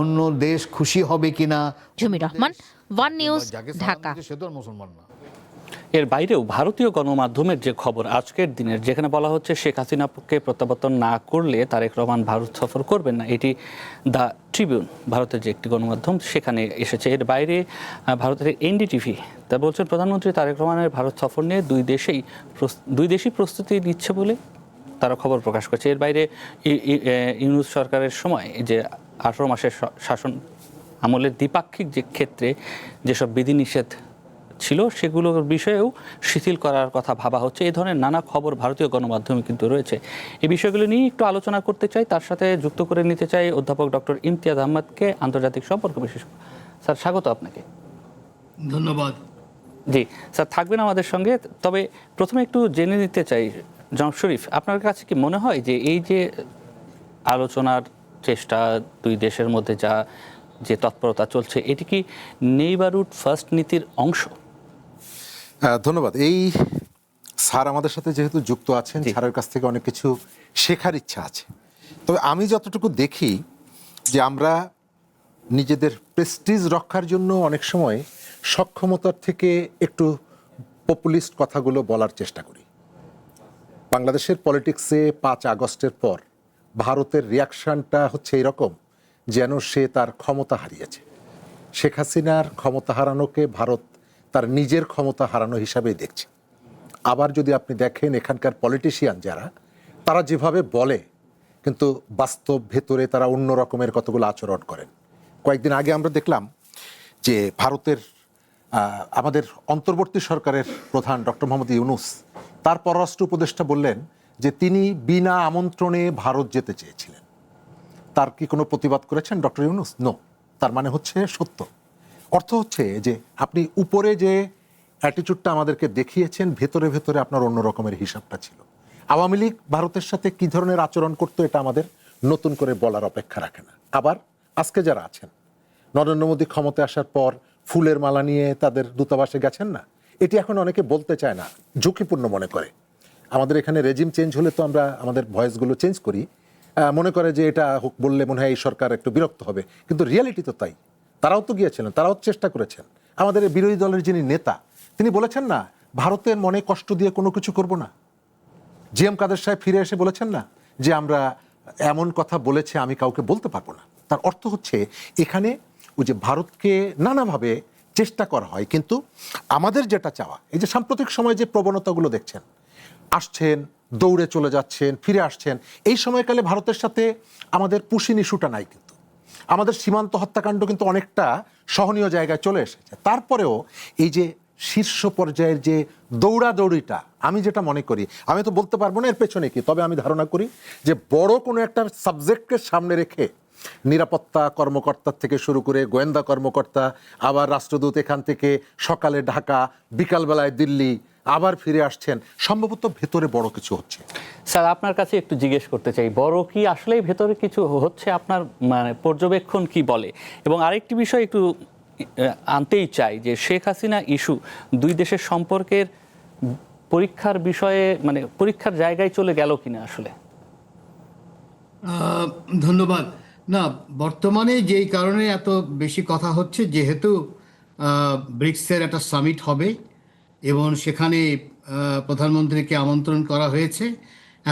অন্য দেশ খুশি হবে কিনা। ঝুমি রহমান, ওয়ান নিউজ, ঢাকা। এর বাইরেও ভারতীয় গণমাধ্যমের যে খবর আজকের দিনের, যেখানে বলা হচ্ছে শেখ হাসিনাকে প্রত্যাবর্তন না করলে তারেক রহমান ভারত সফর করবেন না, এটি দ্য ট্রিবিউন ভারতের যে একটি গণমাধ্যম সেখানে এসেছে। এর বাইরে ভারতের এনডিটিভি তা বলছেন প্রধানমন্ত্রী তারেক রহমানের ভারত সফর নিয়ে দুই দেশই প্রস্তুতি নিচ্ছে বলে তারা খবর প্রকাশ করছে। এর বাইরে ইউনূস সরকারের সময় যে 18 মাসের শাসন আমলের দ্বিপাক্ষিক যে ক্ষেত্রে যেসব বিধিনিষেধ ছিল সেগুলোর বিষয়েও শিথিল করার কথা ভাবা হচ্ছে। এই ধরনের নানা খবর ভারতীয় গণমাধ্যমে কিন্তু রয়েছে। এই বিষয়গুলো নিয়ে একটু আলোচনা করতে চাই, তার সাথে যুক্ত করে নিতে চাই অধ্যাপক ডক্টর ইমতিয়াজ আহমদকে, আন্তর্জাতিক সম্পর্ক বিশেষজ্ঞ। স্যার, স্বাগত আপনাকে। ধন্যবাদ। জি স্যার, থাকবেন আমাদের সঙ্গে। তবে প্রথমে একটু জেনে নিতে চাই, জনাব শরীফ, আপনার কাছে কি মনে হয় যে এই যে আলোচনার চেষ্টা দুই দেশের মধ্যে যে তৎপরতা চলছে, এটি কি নেইবারহুড ফার্স্ট নীতির অংশ? ধন্যবাদ। এই স্যার আমাদের সাথে যেহেতু যুক্ত আছেন, স্যারের কাছ থেকে অনেক কিছু শেখার ইচ্ছা আছে। তবে আমি যতটুকু দেখি যে আমরা নিজেদের প্রেস্টিজ রক্ষার জন্য অনেক সময় সক্ষমতার থেকে একটু পপুলিস্ট কথাগুলো বলার চেষ্টা করি। বাংলাদেশের পলিটিক্সে 5 আগস্টের পর ভারতের রিয়াকশনটা হচ্ছে এরকম যেন সে তার ক্ষমতা হারিয়েছে। শেখ হাসিনার ক্ষমতা হারানোকে ভারত তার নিজের ক্ষমতা হারানো হিসাবেই দেখছে। আবার যদি আপনি দেখেন এখানকার পলিটিশিয়ান যারা, তারা যেভাবে বলে কিন্তু বাস্তব ভেতরে তারা অন্য রকমের কতগুলো আচরণ করেন। কয়েকদিন আগে আমরা দেখলাম যে ভারতের আমাদের অন্তর্বর্তী সরকারের প্রধান ডক্টর মোহাম্মদ ইউনূস তার পররাষ্ট্র উপদেষ্টা বললেন যে তিনি বিনা আমন্ত্রণে ভারত যেতে চেয়েছিলেন। তার কি কোনো প্রতিবাদ করেছেন ডক্টর ইউনূস? নো। তার মানে হচ্ছে সত্য। অর্থ হচ্ছে যে আপনি উপরে যে অ্যাটিটিউডটা আমাদেরকে দেখিয়েছেন, ভেতরে ভেতরে আপনার অন্য রকমের হিসাবটা ছিল। আওয়ামী লীগ ভারতের সাথে কী ধরনের আচরণ করতো এটা আমাদের নতুন করে বলার অপেক্ষা রাখে না। আবার আজকে যারা আছেন, নরেন্দ্র মোদী ক্ষমতায় আসার পর ফুলের মালা নিয়ে তাদের দূতাবাসে গেছেন না, এটি এখন অনেকে বলতে চায় না, ঝুঁকিপূর্ণ মনে করে। আমাদের এখানে রেজিম চেঞ্জ হলে তো আমরা আমাদের ভয়েসগুলো চেঞ্জ করি, মনে করে যে এটা বললে মনে হয় এই সরকার একটু বিরক্ত হবে, কিন্তু রিয়ালিটি তো তাই। তারাও তো গিয়েছিলেন, তারাও চেষ্টা করেছেন। আমাদের এই বিরোধী দলের যিনি নেতা, তিনি বলেছেন না ভারতের মনে কষ্ট দিয়ে কোনো কিছু করব না। জি এম কাদের সাহেব ফিরে এসে বলেছেন না যে আমরা এমন কথা বলেছে আমি কাউকে বলতে পারবো না। তার অর্থ হচ্ছে এখানে ওই যে ভারতকে নানাভাবে চেষ্টা করা হয়, কিন্তু আমাদের যেটা চাওয়া, এই যে সাম্প্রতিক সময়ে যে প্রবণতাগুলো দেখছেন, আসছেন দৌড়ে চলে যাচ্ছেন, ফিরে আসছেন, এই সময়কালে ভারতের সাথে আমাদের পুশিন ইস্যুটা নাই, কিন্তু আমাদের সীমান্ত হত্যাকাণ্ড কিন্তু অনেকটা সহনীয় জায়গায় চলে এসেছে। তারপরেও এই যে শীর্ষ পর্যায়ের যে দৌড়াদৌড়িটা, আমি যেটা মনে করি, আমি তো বলতে পারবো না এর পেছনে কি, তবে আমি ধারণা করি যে বড় কোনো একটা সাবজেক্টকে সামনে রেখে নিরাপত্তা কর্মকর্তার থেকে শুরু করে গোয়েন্দা কর্মকর্তা, আবার রাষ্ট্রদূত এখান থেকে সকালে ঢাকা, বিকালবেলায় দিল্লি, আবার ফিরে আসছেন, সম্ভবত ভেতরে বড় কিছু হচ্ছে। স্যার আপনার কাছে একটু জিজ্ঞেস করতে চাই, বড় কি আসলেই ভেতরে কিছু হচ্ছে, আপনার মানে পর্যবেক্ষণ কি বলে? এবং আরেকটি বিষয় একটু আনতেই চাই যে শেখ হাসিনা ইস্যু দুই দেশের সম্পর্কের পরীক্ষার বিষয়ে, মানে পরীক্ষার জায়গায় চলে গেল কিনা আসলে? ধন্যবাদ। না, বর্তমানে যেই কারণে এত বেশি কথা হচ্ছে, যেহেতু ব্রিক্সের একটা সামিট হবে এবং সেখানে প্রধানমন্ত্রীকে আমন্ত্রণ করা হয়েছে।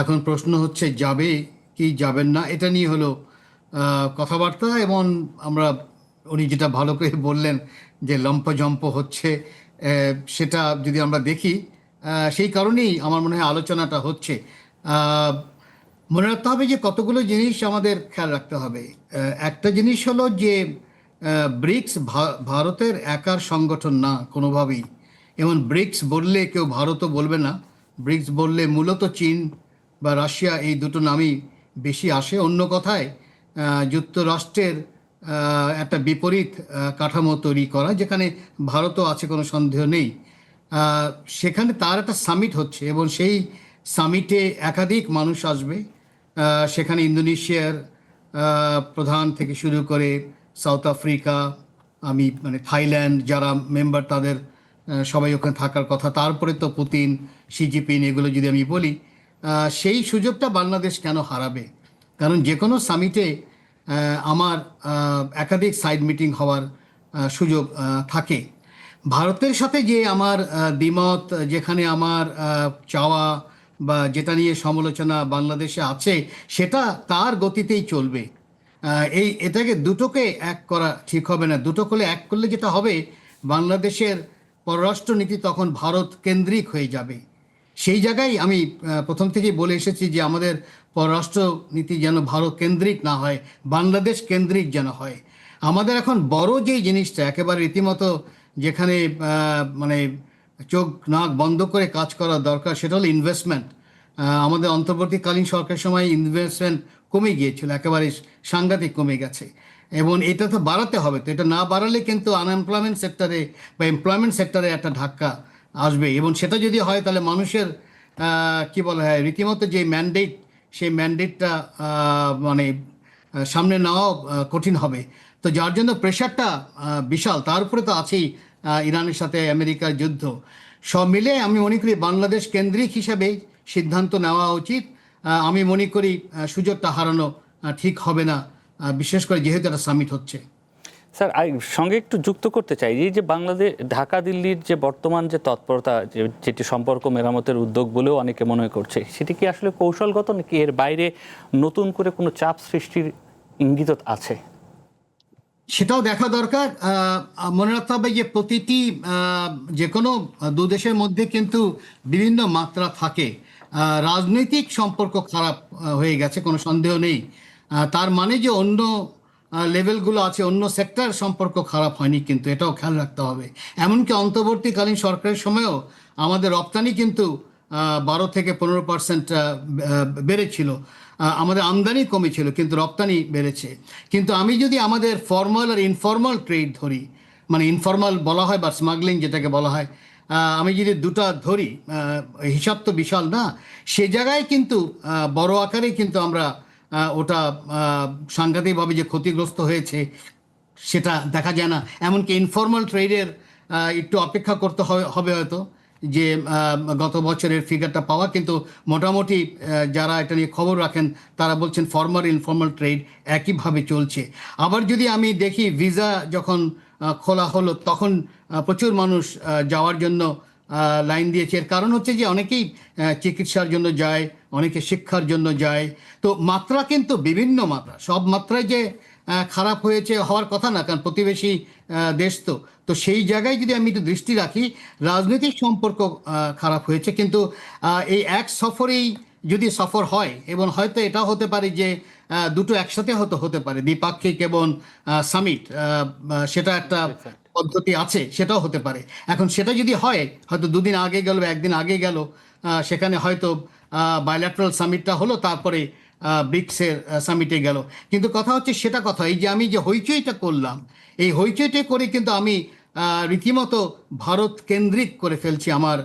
এখন প্রশ্ন হচ্ছে যাবে কি যাবেন না, এটা নিয়ে হলো কথাবার্তা। এবং আমরা, উনি যেটা ভালো করে বললেন যে লম্পজম্প হচ্ছে, সেটা যদি আমরা দেখি, সেই কারণেই আমার মনে হয় আলোচনাটা হচ্ছে। মনে রাখতে হবে যে কতগুলো জিনিস আমাদের খেয়াল রাখতে হবে। একটা জিনিস হলো যে ব্রিক্স ভারতের একার সংগঠন না কোনোভাবেই। এবং ব্রিক্স বললে কেউ ভারতও বলবে না, ব্রিক্স বললে মূলত চীন বা রাশিয়া, এই দুটো নামই বেশি আসে। অন্য কথায় যুক্তরাষ্ট্রের একটা বিপরীত কাঠামো তৈরি করা, যেখানে ভারতও আছে, কোনো সন্দেহ নেই। সেখানে তার একটা সামিট হচ্ছে এবং সেই সামিটে একাধিক মানুষ আসবে। সেখানে ইন্দোনেশিয়ার প্রধান থেকে শুরু করে সাউথ আফ্রিকা, থাইল্যান্ড, যারা মেম্বার তাদের সবাই ওখানে থাকার কথা। তারপরে তো পুতিন, শি জিনপিং, এগুলো যদি আমি বলি, সেই সুযোগটা বাংলাদেশ কেন হারাবে? কারণ যে কোনো সামিটে আমার একাধিক সাইড মিটিং হওয়ার সুযোগ থাকে। ভারতের সাথে যে আমার দ্বিমত, যেখানে আমার চাওয়া বা যেটা নিয়ে সমালোচনা বাংলাদেশে আছে, সেটা তার গতিতেই চলবে। এটাকে দুটোকে এক করা ঠিক হবে না। দুটো করলে, এক করলে যেটা হবে, বাংলাদেশের পররাষ্ট্রনীতি তখন ভারত কেন্দ্রিক হয়ে যাবে। সেই জায়গায় আমি প্রথম থেকেই বলে এসেছি যে আমাদের পররাষ্ট্রনীতি যেন ভারত কেন্দ্রিক না হয়, বাংলাদেশ কেন্দ্রিক যেন হয়। আমাদের এখন বড় যেই জিনিসটা একেবারে রীতিমতো যেখানে চোখ নাক বন্ধ করে কাজ করা দরকার, সেটা হলো ইনভেস্টমেন্ট। আমাদের অন্তর্বর্তীকালীন সরকারের সময় ইনভেস্টমেন্ট কমে গিয়েছিল, একেবারে সাংঘাতিক কমে গেছে, এবং এটা তো বাড়াতে হবে। তো এটা না বাড়ালে কিন্তু আনএমপ্লয়মেন্ট সেক্টরে বা এমপ্লয়মেন্ট সেক্টরে একটা ধাক্কা আসবে। এবং সেটা যদি হয়, তাহলে মানুষের কি বলা হয়, রীতিমতো যে ম্যান্ডেট, সেই ম্যান্ডেটটা সামনে নেওয়াও কঠিন হবে। তো যার জন্য প্রেশারটা বিশাল। তার উপরে তো আছেই ইরানের সাথে আমেরিকার যুদ্ধ। সব মিলে আমি মনে করি বাংলাদেশ কেন্দ্রিক হিসাবে সিদ্ধান্ত নেওয়া উচিত। আমি মনে করি সুযোগটা হারানো ঠিক হবে না, বিশেষ করে যেহেতু একটা সামিট হচ্ছে। স্যার সঙ্গে একটু যুক্ত করতে চাই, এই যে বাংলাদেশ ঢাকা দিল্লির যে বর্তমান যে তৎপরতা, যেটি সম্পর্ক মেরামতের উদ্যোগ বলেও অনেকে মনে করছে, সেটি কি আসলে কৌশলগত নাকি এর বাইরে নতুন করে কোনো চাপ সৃষ্টির ইঙ্গিত আছে? সেটাও দেখা দরকার। মনে রাখতে হবে যে প্রতিটি যে কোনো দু দেশের মধ্যে কিন্তু বিভিন্ন মাত্রা থাকে। রাজনৈতিক সম্পর্ক খারাপ হয়ে গেছে, কোনো সন্দেহ নেই। তার মানে যে অন্য লেভেলগুলো আছে, অন্য সেক্টর সম্পর্ক খারাপ হয়নি, কিন্তু এটাও খেয়াল রাখতে হবে। এমনকি অন্তর্বর্তীকালীন সরকারের সময়ও আমাদের রপ্তানি কিন্তু 12 থেকে 15% বেড়েছিল। আমাদের আমদানি কমেছিল, কিন্তু রপ্তানি বেড়েছে। কিন্তু আমি যদি আমাদের ফর্মাল আর ইনফর্মাল ট্রেড ধরি, মানে ইনফর্মাল বলা হয় বা স্মাগলিং যেটাকে বলা হয়, আমি যদি দুটা ধরি, হিসাব তো বিশাল না, সে জায়গায় কিন্তু বড় আকারে কিন্তু আমরা ওটা সাংঘাতিকভাবে যে ক্ষতিগ্রস্ত হয়েছে সেটা দেখা যায় না। এমনকি ইনফর্মাল ট্রেডের একটু অপেক্ষা করতে হবে হয়তো, যে গত বছরের ফিগারটা পাওয়া, কিন্তু মোটামুটি যারা এটা নিয়ে খবর রাখেন তারা বলছেন ফর্মাল ইনফর্মাল ট্রেড একইভাবে চলছে। আবার যদি আমি দেখি ভিসা যখন খোলা হলো তখন প্রচুর মানুষ যাওয়ার জন্য লাইন দিয়েছে। এর কারণ হচ্ছে যে অনেকেই চিকিৎসার জন্য যায়, অনেকে শিক্ষার জন্য যায়। তো মাত্রা কিন্তু বিভিন্ন মাত্রা, সব মাত্রায় যে খারাপ হয়েছে হওয়ার কথা না, কারণ প্রতিবেশী দেশ তো সেই জায়গায় যদি আমি একটু দৃষ্টি রাখি, রাজনৈতিক সম্পর্ক খারাপ হয়েছে। কিন্তু এই এক সফরেই যদি সফর হয়, এবং হয়তো এটাও হতে পারে যে দুটো একসাথে হতে পারে, দ্বিপাক্ষিক এবং সামিট, সেটা একটা পদ্ধতি আছে, সেটাও হতে পারে। এখন সেটা যদি হয়, হয়তো দুদিন আগে গেল, একদিন আগে গেল, সেখানে হয়তো বায়োল্যাটারাল সামিটটা হলো, তারপরে ব্রিক্সের সামিটে গেল। কিন্তু কথা হচ্ছে সেটা কথা, এই যে আমি যে হইচইটা করলাম, এই হইচইটা করে কিন্তু আমি রীতিমতো ভারত কেন্দ্রিক করে ফেলছি আমার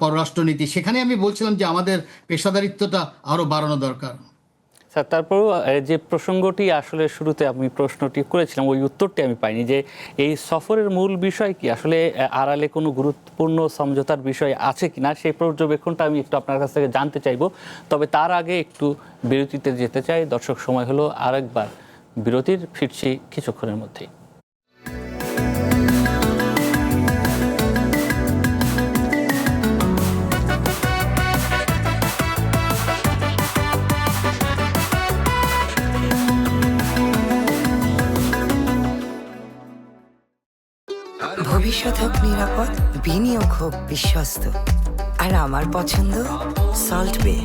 পররাষ্ট্রনীতি। সেখানে আমি বলছিলাম যে আমাদের পেশাদারিত্বটা আরও বাড়ানো দরকার। স্যার, তারপরেও যে প্রসঙ্গটি আসলে শুরুতে আমি প্রশ্নটি করেছিলাম, ওই উত্তরটি আমি পাইনি, যে এই সফরের মূল বিষয় কি, আসলে আড়ালে কোনো গুরুত্বপূর্ণ সমঝোতার বিষয় আছে কিনা, সেই পর্যবেক্ষণটা আমি একটু আপনার কাছ থেকে জানতে চাইবো। তবে তার আগে একটু বিরতিতে যেতে চাই। দর্শক, সময় হলো আরেকবার বিরতির, ফিরছি কিছুক্ষণের মধ্যেই। ভবিষ্যৎ হোক নিরাপদ, বিনিয়োগ হোক বিশ্বস্ত, আর আমার পছন্দ সল্ট বে।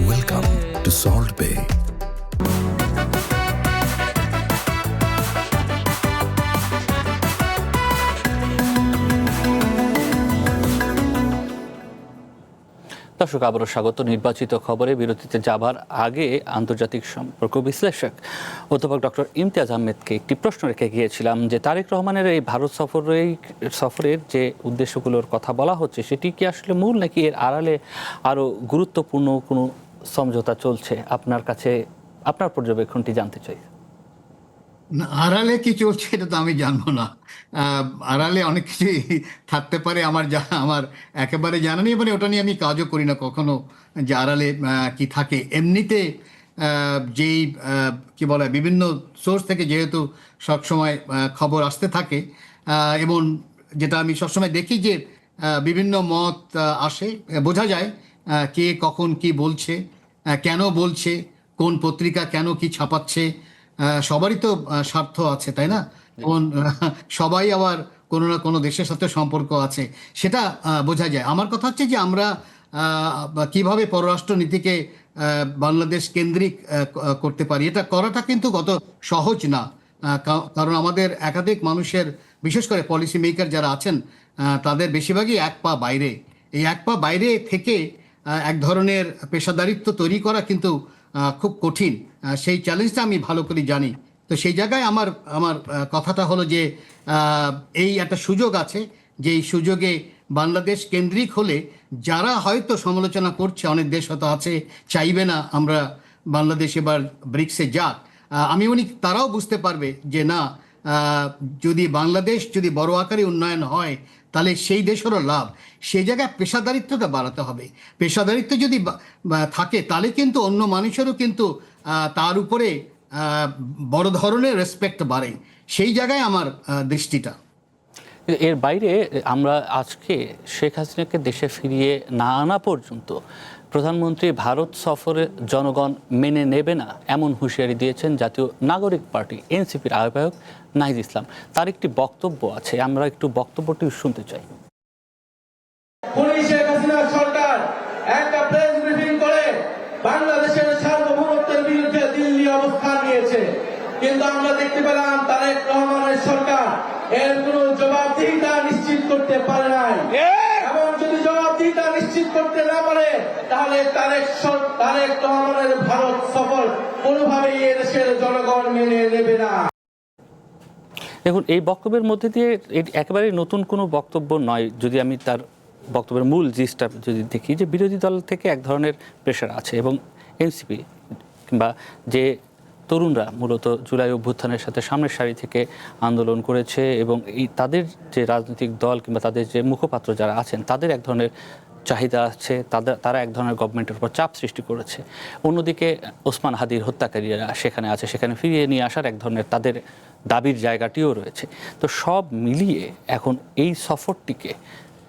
ওয়েলকাম টু সল্ট বে। দর্শক, আবারও স্বাগত নির্বাচিত খবরে। বিরতিতে যাবার আগে আন্তর্জাতিক সম্পর্ক বিশ্লেষক অধ্যাপক ডক্টর ইমতিয়াজ আহমেদকে একটি প্রশ্ন রেখে গিয়েছিলাম, যে তারেক রহমানের এই ভারত সফরের যে উদ্দেশ্যগুলোর কথা বলা হচ্ছে, সেটি কি আসলে মূল, নাকি এর আড়ালে আরও গুরুত্বপূর্ণ কোনো সমঝোতা চলছে? আপনার কাছে আপনার পর্যবেক্ষণটি জানতে চাই। আড়ালে কি চলছে এটা তো আমি জানবো না। আড়ালে অনেক কিছুই থাকতে পারে, আমার একেবারে জানা নেই, মানে ওটা নিয়ে আমি কাজও করি না কখনো, যে আড়ালে কি থাকে। এমনিতে যেই কি বলে, বিভিন্ন সোর্স থেকে যেহেতু সবসময় খবর আসতে থাকে, এবং যেটা আমি সবসময় দেখি যে বিভিন্ন মত আসে, বোঝা যায় কে কখন কি বলছে, কেন বলছে, কোন পত্রিকা কেন কি ছাপাচ্ছে। সবারই তো স্বার্থ আছে, তাই না? এবং সবাই আবার কোনো না কোনো দেশের সাথে সম্পর্ক আছে, সেটা বোঝা যায়। আমার কথা হচ্ছে যে আমরা কিভাবে পররাষ্ট্র নীতিকে বাংলাদেশ কেন্দ্রিক করতে পারি, এটা করাটা কিন্তু কত সহজ না। কারণ আমাদের একাধিক মানুষের, বিশেষ করে পলিসি মেকার যারা আছেন, তাদের বেশিরভাগই এক পা বাইরে। এই এক পা বাইরে থেকে এক ধরনের পেশাদারিত্ব তৈরি করা কিন্তু খুব কঠিন। সেই চ্যালেঞ্জটা আমি ভালো করে জানি। তো সেই জায়গায় আমার কথাটা হলো যে এই একটা সুযোগ আছে, যে এই সুযোগে বাংলাদেশ কেন্দ্রিক হলে যারা হয়তো সমালোচনা করছে, অনেক দেশ হয়তো আছে চাইবে না আমরা বাংলাদেশ এবার ব্রিক্সে যাক, আমি মনে তারাও বুঝতে পারবে যে না, যদি বাংলাদেশ যদি বড় আকারে উন্নয়ন হয় তাহলে সেই দেশেরও লাভ। সেই জায়গায় পেশাদারিত্বটা বাড়াতে হবে। পেশাদারিত্ব যদি থাকে তাহলে কিন্তু অন্য মানুষেরও কিন্তু তার উপরে বড় ধরনের রেসপেক্ট বাড়ে। সেই জায়গায় আমার দৃষ্টিটা। এর বাইরে আমরা আজকে শেখ হাসিনাকে দেশে ফিরিয়ে না আনা পর্যন্ত প্রধানমন্ত্রী ভারত সফরে জনগণ মেনে নেবে না, এমন হুঁশিয়ারি দিয়েছেন জাতীয় নাগরিক পার্টি এনসিপির আহ্বায়ক নাহিদ ইসলাম। তার একটি বক্তব্য আছে, আমরা একটু বক্তব্যটি শুনতে চাই। শেখ হাসিনা সরকার একটা প্রেস ব্রিফিং করে বাংলাদেশের সার্বভৌমত্বের বিরুদ্ধে দিল্লি অবস্থান নিয়েছে। কিন্তু আমরা দেখতে পেলাম তারেক রহমানের সরকার এর কোনো জবাবদিহিতা নিশ্চিত করতে পারে নাই। এবং যদি জবাবদিহিতা নিশ্চিত করতে না পারে তাহলে তারেক রহমানের ভারত সফর কোনোভাবেই এদেশের জনগণ মেনে নেবে না। দেখুন, এই বক্তব্যের মধ্যে দিয়ে একেবারে নতুন কোনো বক্তব্য নয়। যদি আমি তার বক্তব্যের মূল জিনিসটা যদি দেখি, যে বিরোধী দল থেকে এক ধরনের প্রেশার আছে এবং এনসিপি কিংবা যে তরুণরা মূলত জুলাই অভ্যুত্থানের সাথে সামনের সারি থেকে আন্দোলন করেছে এবং এই তাদের যে রাজনৈতিক দল কিংবা তাদের যে মুখপাত্র যারা আছেন তাদের এক ধরনের চাহিদা আছে, তারা এক ধরনের গভর্নমেন্টের উপর চাপ সৃষ্টি করেছে। অন্যদিকে ওসমান হাদির হত্যাকারীরা সেখানে আছে, সেখানে ফিরিয়ে নিয়ে আসার এক ধরনের তাদের দাবির জায়গাটিও রয়েছে। তো সব মিলিয়ে এখন এই সফরটিকে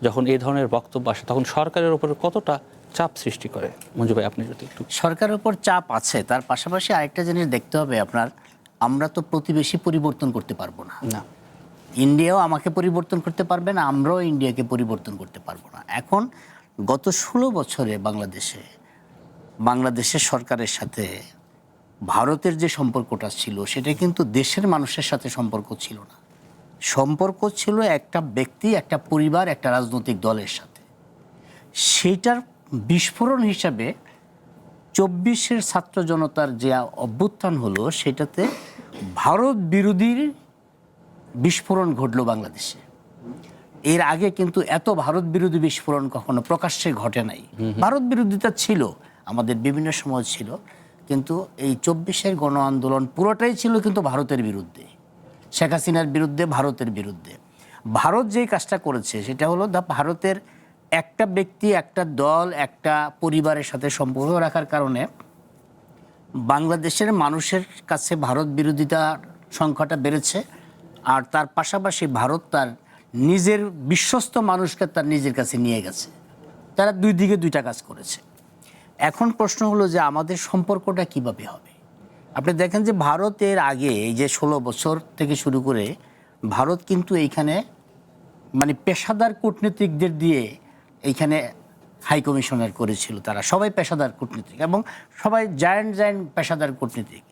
যখন এই ধরনের বক্তব্য আসে তখন সরকারের উপর কতটা চাপ সৃষ্টি করে? মঞ্জু ভাই, আপনি যদি একটু। সরকারের উপর চাপ আছে, তার পাশাপাশি আরেকটা জিনিস দেখতে হবে আপনার, আমরা তো প্রতিবেশী পরিবর্তন করতে পারবো না। ইন্ডিয়াও আমাকে পরিবর্তন করতে পারবে না, আমরাও ইন্ডিয়াকে পরিবর্তন করতে পারবো না। এখন গত 16 বছরে বাংলাদেশের সরকারের সাথে ভারতের যে সম্পর্কটা ছিল সেটা কিন্তু দেশের মানুষের সাথে সম্পর্ক ছিল না, সম্পর্ক ছিল একটা ব্যক্তি, একটা পরিবার, একটা রাজনৈতিক দলের সাথে। সেইটার বিস্ফোরণ হিসাবে 24-এর ছাত্র জনতার যে অভ্যুত্থান হলো সেটাতে ভারত বিরোধী বিস্ফোরণ ঘটলো বাংলাদেশে। এর আগে কিন্তু এত ভারত বিরোধী বিস্ফোরণ কখনো প্রকাশ্যে ঘটে নাই। ভারত বিরোধিতা ছিল, আমাদের বিভিন্ন সময় ছিল, কিন্তু এই 24-এর গণ আন্দোলন পুরোটাই ছিল কিন্তু ভারতের বিরুদ্ধে, শেখ হাসিনার বিরুদ্ধে, ভারতের বিরুদ্ধে। ভারত যেই কাজটা করেছে সেটা হলো ভারতের একটা ব্যক্তি, একটা দল, একটা পরিবারের সাথে সম্পর্ক রাখার কারণে বাংলাদেশের মানুষের কাছে ভারত বিরোধিতার সংখ্যাটা বেড়েছে। আর তার পাশাপাশি ভারত তার নিজের বিশ্বস্ত মানুষকে তার নিজের কাছে নিয়ে গেছে। তারা দুই দিকে দুইটা কাজ করেছে। এখন প্রশ্ন হলো যে আমাদের সম্পর্কটা কিভাবে হবে। আপনি দেখেন যে ভারতের আগে এই যে 16 বছর থেকে শুরু করে ভারত কিন্তু এইখানে মানে পেশাদার কূটনীতিকদের দিয়ে এইখানে হাই কমিশনার করেছিল। তারা সবাই পেশাদার কূটনীতিক এবং সবাই জায়ান্ট পেশাদার কূটনীতিক।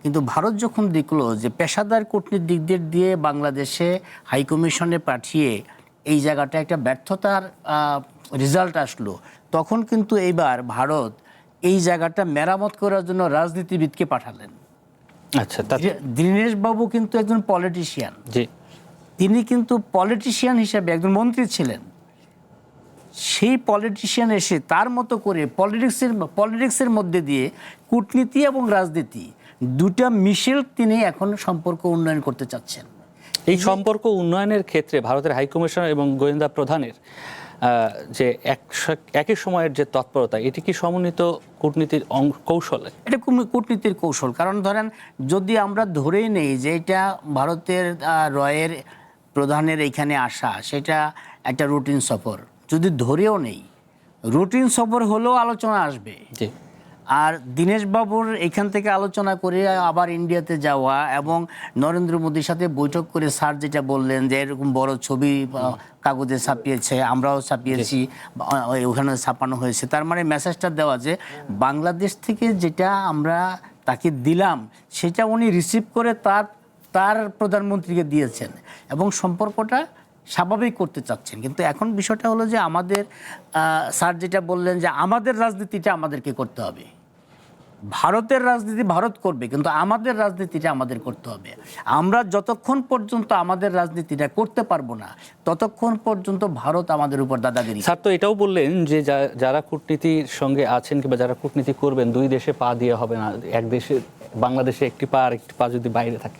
কিন্তু ভারত যখন দেখলো যে পেশাদার কূটনীতিকদের দিয়ে বাংলাদেশে হাই কমিশনে পাঠিয়ে এই জায়গাটা একটা ব্যর্থতার রেজাল্ট আসলো, তখন কিন্তু এইবার ভারত এই জায়গাটা মেরামত করার জন্য রাজনীতিবিদকে পাঠালেন। আচ্ছা, দীনেশ বাবু কিন্তু একজন পলিটিশিয়ান, তিনি কিন্তু পলিটিশিয়ান হিসেবে একজন মন্ত্রী ছিলেন। সেই পলিটিশিয়ান এসে তার মতো করে পলিটিক্সের মধ্যে দিয়ে কূটনীতি এবং রাজনীতি দুটা মিশেল তিনি এখন সম্পর্ক উন্নয়ন করতে চাচ্ছেন। এই সম্পর্ক উন্নয়নের ক্ষেত্রে ভারতের হাইকমিশনার এবং গোয়েন্দা প্রধানের যে একই সময়ের যে তৎপরতা, এটি কি সমন্বিত কূটনীতির কৌশল? এটা কূটনীতির কৌশল। কারণ ধরেন যদি আমরা ধরেই নেই যে এটা ভারতের রয়ের প্রধানের এইখানে আসা সেটা একটা রুটিন সফর, যদি ধরেও নেই রুটিন সফর হলেও আলোচনা আসবে। আর দীনেশ বাবুর এখান থেকে আলোচনা করে আবার ইন্ডিয়াতে যাওয়া এবং নরেন্দ্র মোদীর সাথে বৈঠক করে স্যার যেটা বললেন যে এরকম বড় ছবি কাগজে ছাপিয়েছে, আমরাও ছাপিয়েছি, ওখানে ছাপানো হয়েছে, তার মানে মেসেজটা দেওয়া যে বাংলাদেশ থেকে যেটা আমরা তাকে দিলাম সেটা উনি রিসিভ করে তার প্রধানমন্ত্রীকে দিয়েছেন এবং সম্পর্কটা স্বাভাবিক করতে চাচ্ছেন। কিন্তু এখন বিষয়টা হলো যে আমাদের স্যার যেটা বললেন যে আমাদের রাজনীতিটা আমাদেরকে করতে হবে, ভারতের রাজনীতি ভারত করবে কিন্তু আমাদের রাজনীতিটা আমাদের করতে হবে। আমরা যতক্ষণ পর্যন্ত আমাদের রাজনীতিটা করতে পারবো না ততক্ষণ পর্যন্ত ভারত আমাদের উপর দাদাগিরি। স্যার তো এটাও বললেন যে যারা কূটনীতির সঙ্গে আছেন কিংবা যারা কূটনীতি করবেন দুই দেশে পা দিয়ে হবে না, এক দেশে বাংলাদেশে একটি পা আর একটি পা যদি বাইরে থাকে।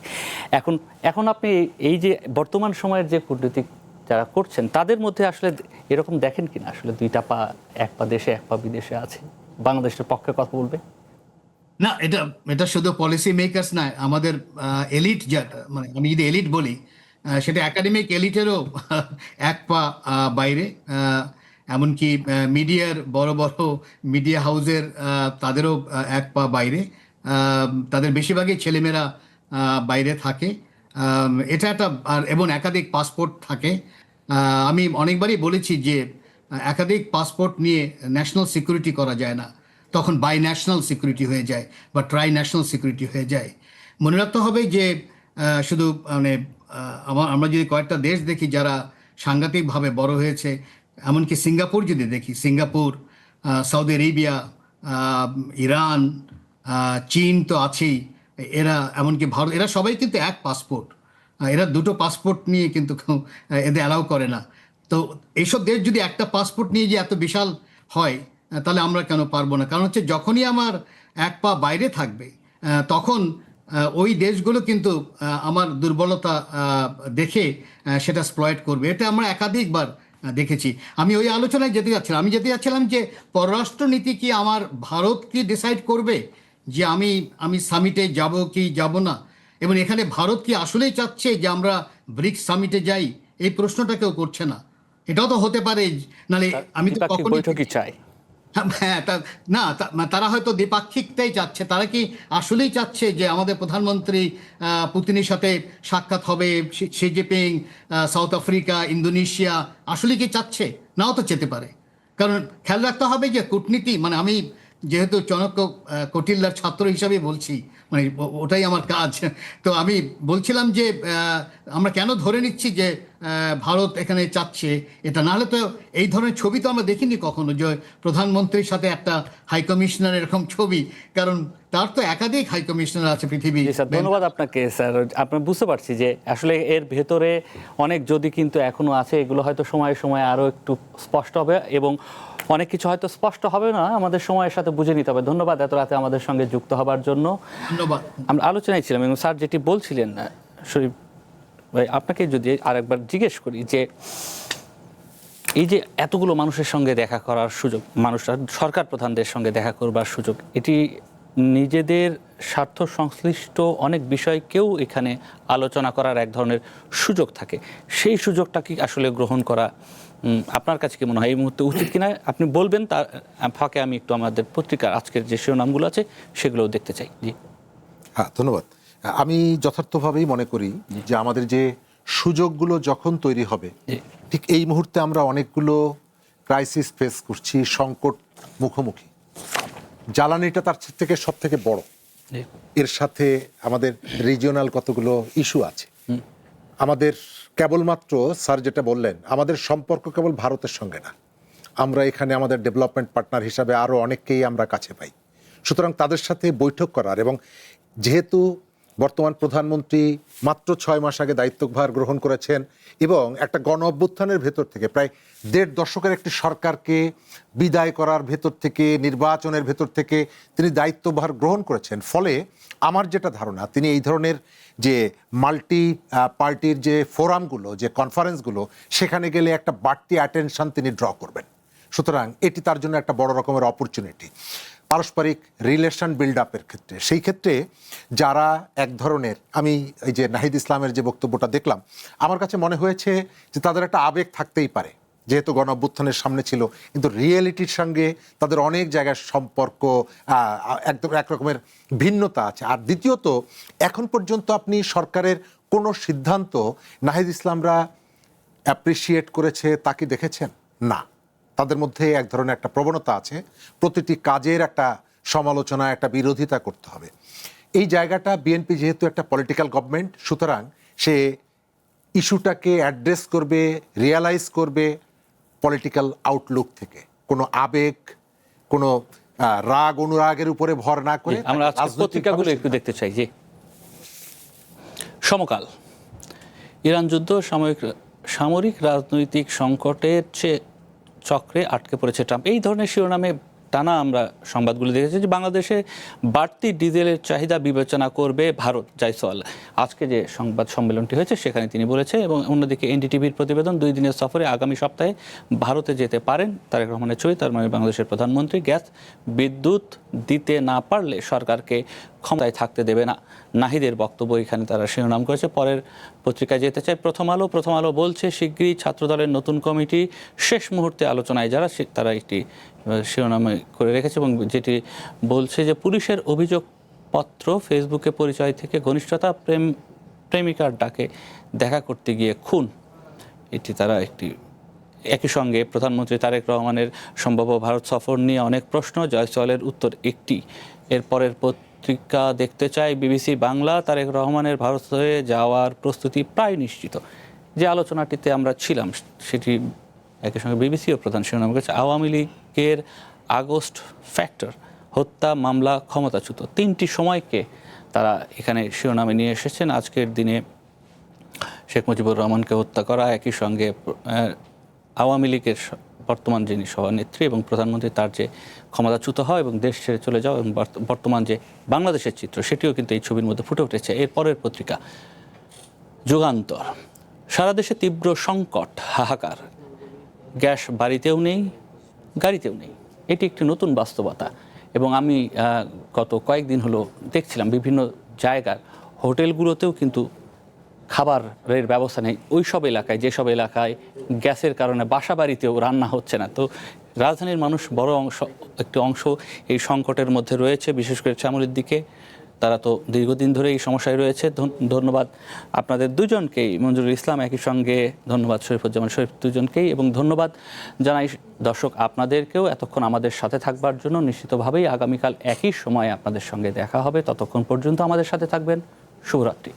এখন আপনি এই যে বর্তমান সময়ের যে কূটনীতিক যারা করছেন তাদের মধ্যে আসলে এরকম দেখেন কিনা আসলে দুইটা পা, এক পা দেশে এক পা বিদেশে আছে, বাংলাদেশের পক্ষে কথা বলবে? না, এটা শুধু পলিসি মেকার্স নয়, আমাদের এলিট, মানে আমি যদি এলিট বলি সেটা একাডেমিক এলিটেরও এক পা বাইরে, এমনকি মিডিয়ার বড় বড় মিডিয়া হাউসের তাদেরও এক পা বাইরে, তাদের বেশিরভাগই ছেলেমেয়েরা বাইরে থাকে। এটা একটা এবং একাধিক পাসপোর্ট থাকে। আমি অনেকবারই বলেছি যে একাধিক পাসপোর্ট নিয়ে ন্যাশনাল সিকিউরিটি করা যায় না, তখন বাই ন্যাশনাল সিকিউরিটি হয়ে যায় বা ট্রাই ন্যাশনাল সিকিউরিটি হয়ে যায়। মনে রাখতে হবে যে শুধু মানে আমরা যদি কয়েকটা দেশ দেখি যারা সাংঘাতিকভাবে বড় হয়েছে, এমনকি সিঙ্গাপুর যদি দেখি, সিঙ্গাপুর, সৌদি আরেবিয়া, ইরান, চীন তো আছেই, এরা এমনকি ভারত, এরা সবাই কিন্তু এক পাসপোর্ট, এরা দুটো পাসপোর্ট নিয়ে কিন্তু এদের অ্যালাউ করে না। তো এইসব দেশ যদি একটা পাসপোর্ট নিয়ে যে এত বিশাল হয়, তাহলে আমরা কেন পারবো না? কারণ হচ্ছে যখনই আমার এক পা বাইরে থাকবে তখন ওই দেশগুলো কিন্তু আমার দুর্বলতা দেখে সেটা এক্সপ্লয়েট করবে। এটা আমরা একাধিকবার দেখেছি। আমি ওই আলোচনায় যেতে যাচ্ছিলাম যে পররাষ্ট্রনীতি কি আমার ভারত কি ডিসাইড করবে যে আমি সামিটে যাব কি যাব না, এবং এখানে ভারত কি আসলেই চাচ্ছে যে আমরা ব্রিক্স সামিটে যাই? এই প্রশ্নটা কেউ করছে না। এটাও তো হতে পারে, নাহলে আমি তো বৈঠকই চাই। হ্যাঁ, তারা হয়তো দ্বিপাক্ষিকটাই চাচ্ছে। তারা কি আসলেই চাচ্ছে যে আমাদের প্রধানমন্ত্রী পুতিনের সাথে সাক্ষাৎ হবে, Xi Jinping south Africa, Indonesia, আসলে কি চাচ্ছে? নাও তো যেতে পারে। কারণ খেয়াল রাখতে হবে যে কূটনীতি, মানে আমি যেহেতু চাণক্য কৌটিল্যের ছাত্র হিসাবে বলছি, মানে ওটাই আমার কাজ, তো আমি বলছিলাম যে আমরা কেন ধরে নিচ্ছি যে ভারত এখানে চাচ্ছে এটা? নাহলে তো এই ধরনের ছবি তো আমরা দেখিনি কখনো, যে প্রধানমন্ত্রীর সাথে একটা হাই কমিশনার এরকম ছবি, কারণ তার তো একাধিক হাই কমিশনার আছে পৃথিবী। ধন্যবাদ আপনাকে স্যার। আপনার বুঝতে পারছি যে আসলে এর ভেতরে অনেক যদি কিন্তু এখনো আছে, এগুলো হয়তো সময়ে সময়ে আরও একটু স্পষ্ট হবে, এবং অনেক কিছু হয়তো স্পষ্ট হবে না, আমাদের সময়ের সাথে বুঝে নিতে হবে। ধন্যবাদ এত রাতে আমাদের সঙ্গে যুক্ত হবার জন্য। ধন্যবাদ। আমরা আলোচনায় ছিলাম, এবং স্যার যেটি বলছিলেন, শরীফ ভাই আপনাকে যদি আরেকবার জিজ্ঞেস করি যে এই যে এতগুলো মানুষের সঙ্গে দেখা করার সুযোগ, মানুষরা সরকার প্রধানদের সঙ্গে দেখা করবার সুযোগ, এটি নিজেদের স্বার্থ সংশ্লিষ্ট অনেক বিষয়কেও এখানে আলোচনা করার এক ধরনের সুযোগ থাকে। সেই সুযোগটা কি আসলে গ্রহণ করা আপনার কাছে কি মনে হয় এই মুহূর্তে উচিত কিনা আপনি বলবেন? তার ফাঁকে আমি একটু আমাদের পত্রিকার আজকের যে শিরোনামগুলো আছে সেগুলোও দেখতে চাই। জি হ্যাঁ, ধন্যবাদ। আমি যথার্থভাবেই মনে করি যে আমাদের যে সুযোগগুলো যখন তৈরি হবে, ঠিক এই মুহূর্তে আমরা অনেকগুলো ক্রাইসিস ফেস করছি, সংকট মুখোমুখি। জ্বালানিটা তার থেকে সব থেকে বড়, এর সাথে আমাদের রিজিওনাল কতগুলো ইস্যু আছে। আমাদের কেবলমাত্র স্যার যেটা বললেন, আমাদের সম্পর্ক কেবল ভারতের সঙ্গে না, আমরা এখানে আমাদের ডেভেলপমেন্ট পার্টনার হিসাবে আরও অনেককেই আমরা কাছে পাই। সুতরাং তাদের সাথে বৈঠক করার, এবং যেহেতু বর্তমান প্রধানমন্ত্রী মাত্র 6 মাস আগে দায়িত্বভার গ্রহণ করেছেন, এবং একটা গণ অভ্যুত্থানের ভেতর থেকে প্রায় 1.5 দশকের একটি সরকারকে বিদায় করার ভেতর থেকে, নির্বাচনের ভেতর থেকে তিনি দায়িত্বভার গ্রহণ করেছেন। ফলে আমার যেটা ধারণা, তিনি এই ধরনের যে মাল্টি পার্টির যে ফোরামগুলো, যে কনফারেন্সগুলো, সেখানে গেলে একটা বাড়তি অ্যাটেনশন তিনি ড্র করবেন। সুতরাং এটি তার জন্য একটা বড় রকমের অপরচুনিটি পারস্পরিক রিলেশন বিল্ড আপের ক্ষেত্রে। সেই ক্ষেত্রে যারা এক ধরনের, আমি এই যে নাহিদ ইসলামের যে বক্তব্যটা দেখলাম, আমার কাছে মনে হয়েছে যে তাদের একটা আবেগ থাকতেই পারে, যেহেতু গণ অভ্যুত্থানের সামনে ছিল, কিন্তু রিয়েলিটির সঙ্গে তাদের অনেক জায়গায় সম্পর্ক একদম একরকমের ভিন্নতা আছে। আর দ্বিতীয়ত, এখন পর্যন্ত আপনি সরকারের কোনো সিদ্ধান্ত নাহিদ ইসলামরা অ্যাপ্রিসিয়েট করেছে তা কি দেখেছেন? না, তাদের মধ্যে এক ধরনের একটা প্রবণতা আছে, প্রতিটি কাজের একটা সমালোচনা, একটা বিরোধিতা করতে হবে। এই জায়গাটা বিএনপি যেহেতু একটা পলিটিক্যাল গভর্নমেন্ট, সুতরাং সে ইস্যুটাকে অ্যাড্রেস করবে, রিয়ালাইজ করবে পলিটিক্যাল আউটলুক থেকে, কোনো আবেগ, কোনো রাগ অনুরাগের উপরে ভর না করে। আমরা পত্রিকাগুলো একটু দেখতে চাই। যে সমকাল, ইরান যুদ্ধ সামরিক রাজনৈতিক সংকটের চেয়ে চক্রে আটকে পড়েছে ট্রাম্প, এই ধরনের শিরোনামে টানা আমরা সংবাদগুলো দেখেছি। যে বাংলাদেশে বাড়তি ডিজেলের চাহিদা বিবেচনা করবে ভারত, জায়সওয়াল আজকে যে সংবাদ সম্মেলনটি হয়েছে সেখানে তিনি বলেছে। এবং অন্যদিকে এনডিটিভির প্রতিবেদন, 2 দিনের সফরে আগামী সপ্তাহে ভারতে যেতে পারেন তারেক রহমানের ছবি। তার মানে বাংলাদেশের প্রধানমন্ত্রী গ্যাস বিদ্যুৎ দিতে না পারলে সরকারকে ক্ষমতায় থাকতে দেবে না, নাহিদের বক্তব্য এখানে তারা শিরোনাম করেছে। পরের পত্রিকায় যেতে চাই প্রথম আলো বলছে শিগগিরই ছাত্রদলের নতুন কমিটি, শেষ মুহূর্তে আলোচনায় যারা, তারা একটি শিরোনামে করে রেখেছে, এবং যেটি বলছে যে পুলিশের অভিযোগপত্র, ফেসবুকে পরিচয় থেকে ঘনিষ্ঠতা, প্রেমিকার ডাকে দেখা করতে গিয়ে খুন, এটি তারা একটি। একই সঙ্গে প্রধানমন্ত্রী তারেক রহমানের সম্ভাব্য ভারত সফর নিয়ে অনেক প্রশ্ন, জয়সওয়ালের উত্তর একটি। এর পরের পত্রিকা দেখতে চাই বিবিসি বাংলা, তারেক রহমানের ভারত হয়ে যাওয়ার প্রস্তুতি প্রায় নিশ্চিত। যে আলোচনাটিতে আমরা ছিলাম সেটি একই সঙ্গে বিবিসিও প্রধান শিরোনাম করেছে, আওয়ামী লীগের আগস্ট ফ্যাক্টর, হত্যা, মামলা, ক্ষমতাচ্যুত, তিনটি সময়কে তারা এখানে শিরোনামে নিয়ে এসেছেন। আজকের দিনে শেখ মুজিবুর রহমানকে হত্যা করা, একই সঙ্গে আওয়ামী লীগের বর্তমান যিনি সভানেত্রী এবং প্রধানমন্ত্রী তার যে ক্ষমতাচ্যুত হওয়া এবং দেশ ছেড়ে চলে যাওয়া, এবং বর্তমান যে বাংলাদেশের চিত্র সেটিও কিন্তু এই ছবির মধ্যে ফুটে উঠেছে। এর পরের পত্রিকা যুগান্তর, সারা দেশে তীব্র সংকট, হাহাকার, গ্যাস বাড়িতেও নেই, গাড়িতেও নেই। এটি একটি নতুন বাস্তবতা এবং আমি গত কয়েকদিন হলো দেখছিলাম বিভিন্ন জায়গার হোটেলগুলোতেও কিন্তু খাবারের ব্যবস্থা নেই। ওই সব এলাকায়, যেসব এলাকায় গ্যাসের কারণে বাসা বাড়িতেও রান্না হচ্ছে না। তো রাজধানীর মানুষ বড় একটি অংশ এই সংকটের মধ্যে রয়েছে, বিশেষ করে চামড়ির দিকে। তারা তো দীর্ঘদিন ধরে এই সমস্যায় রয়েছে। ধন্যবাদ আপনাদের দুজনকেই, মঞ্জুরুল ইসলাম, একই সঙ্গে ধন্যবাদ শরীফুজ্জামান শরীফ, দুজনকেই, এবং ধন্যবাদ জানাই দর্শক আপনাদেরকেও এতক্ষণ আমাদের সাথে থাকবার জন্য। নিশ্চিতভাবেই আগামীকাল একই সময়ে আপনাদের সঙ্গে দেখা হবে। ততক্ষণ পর্যন্ত আমাদের সাথে থাকবেন। শুভরাত্রি।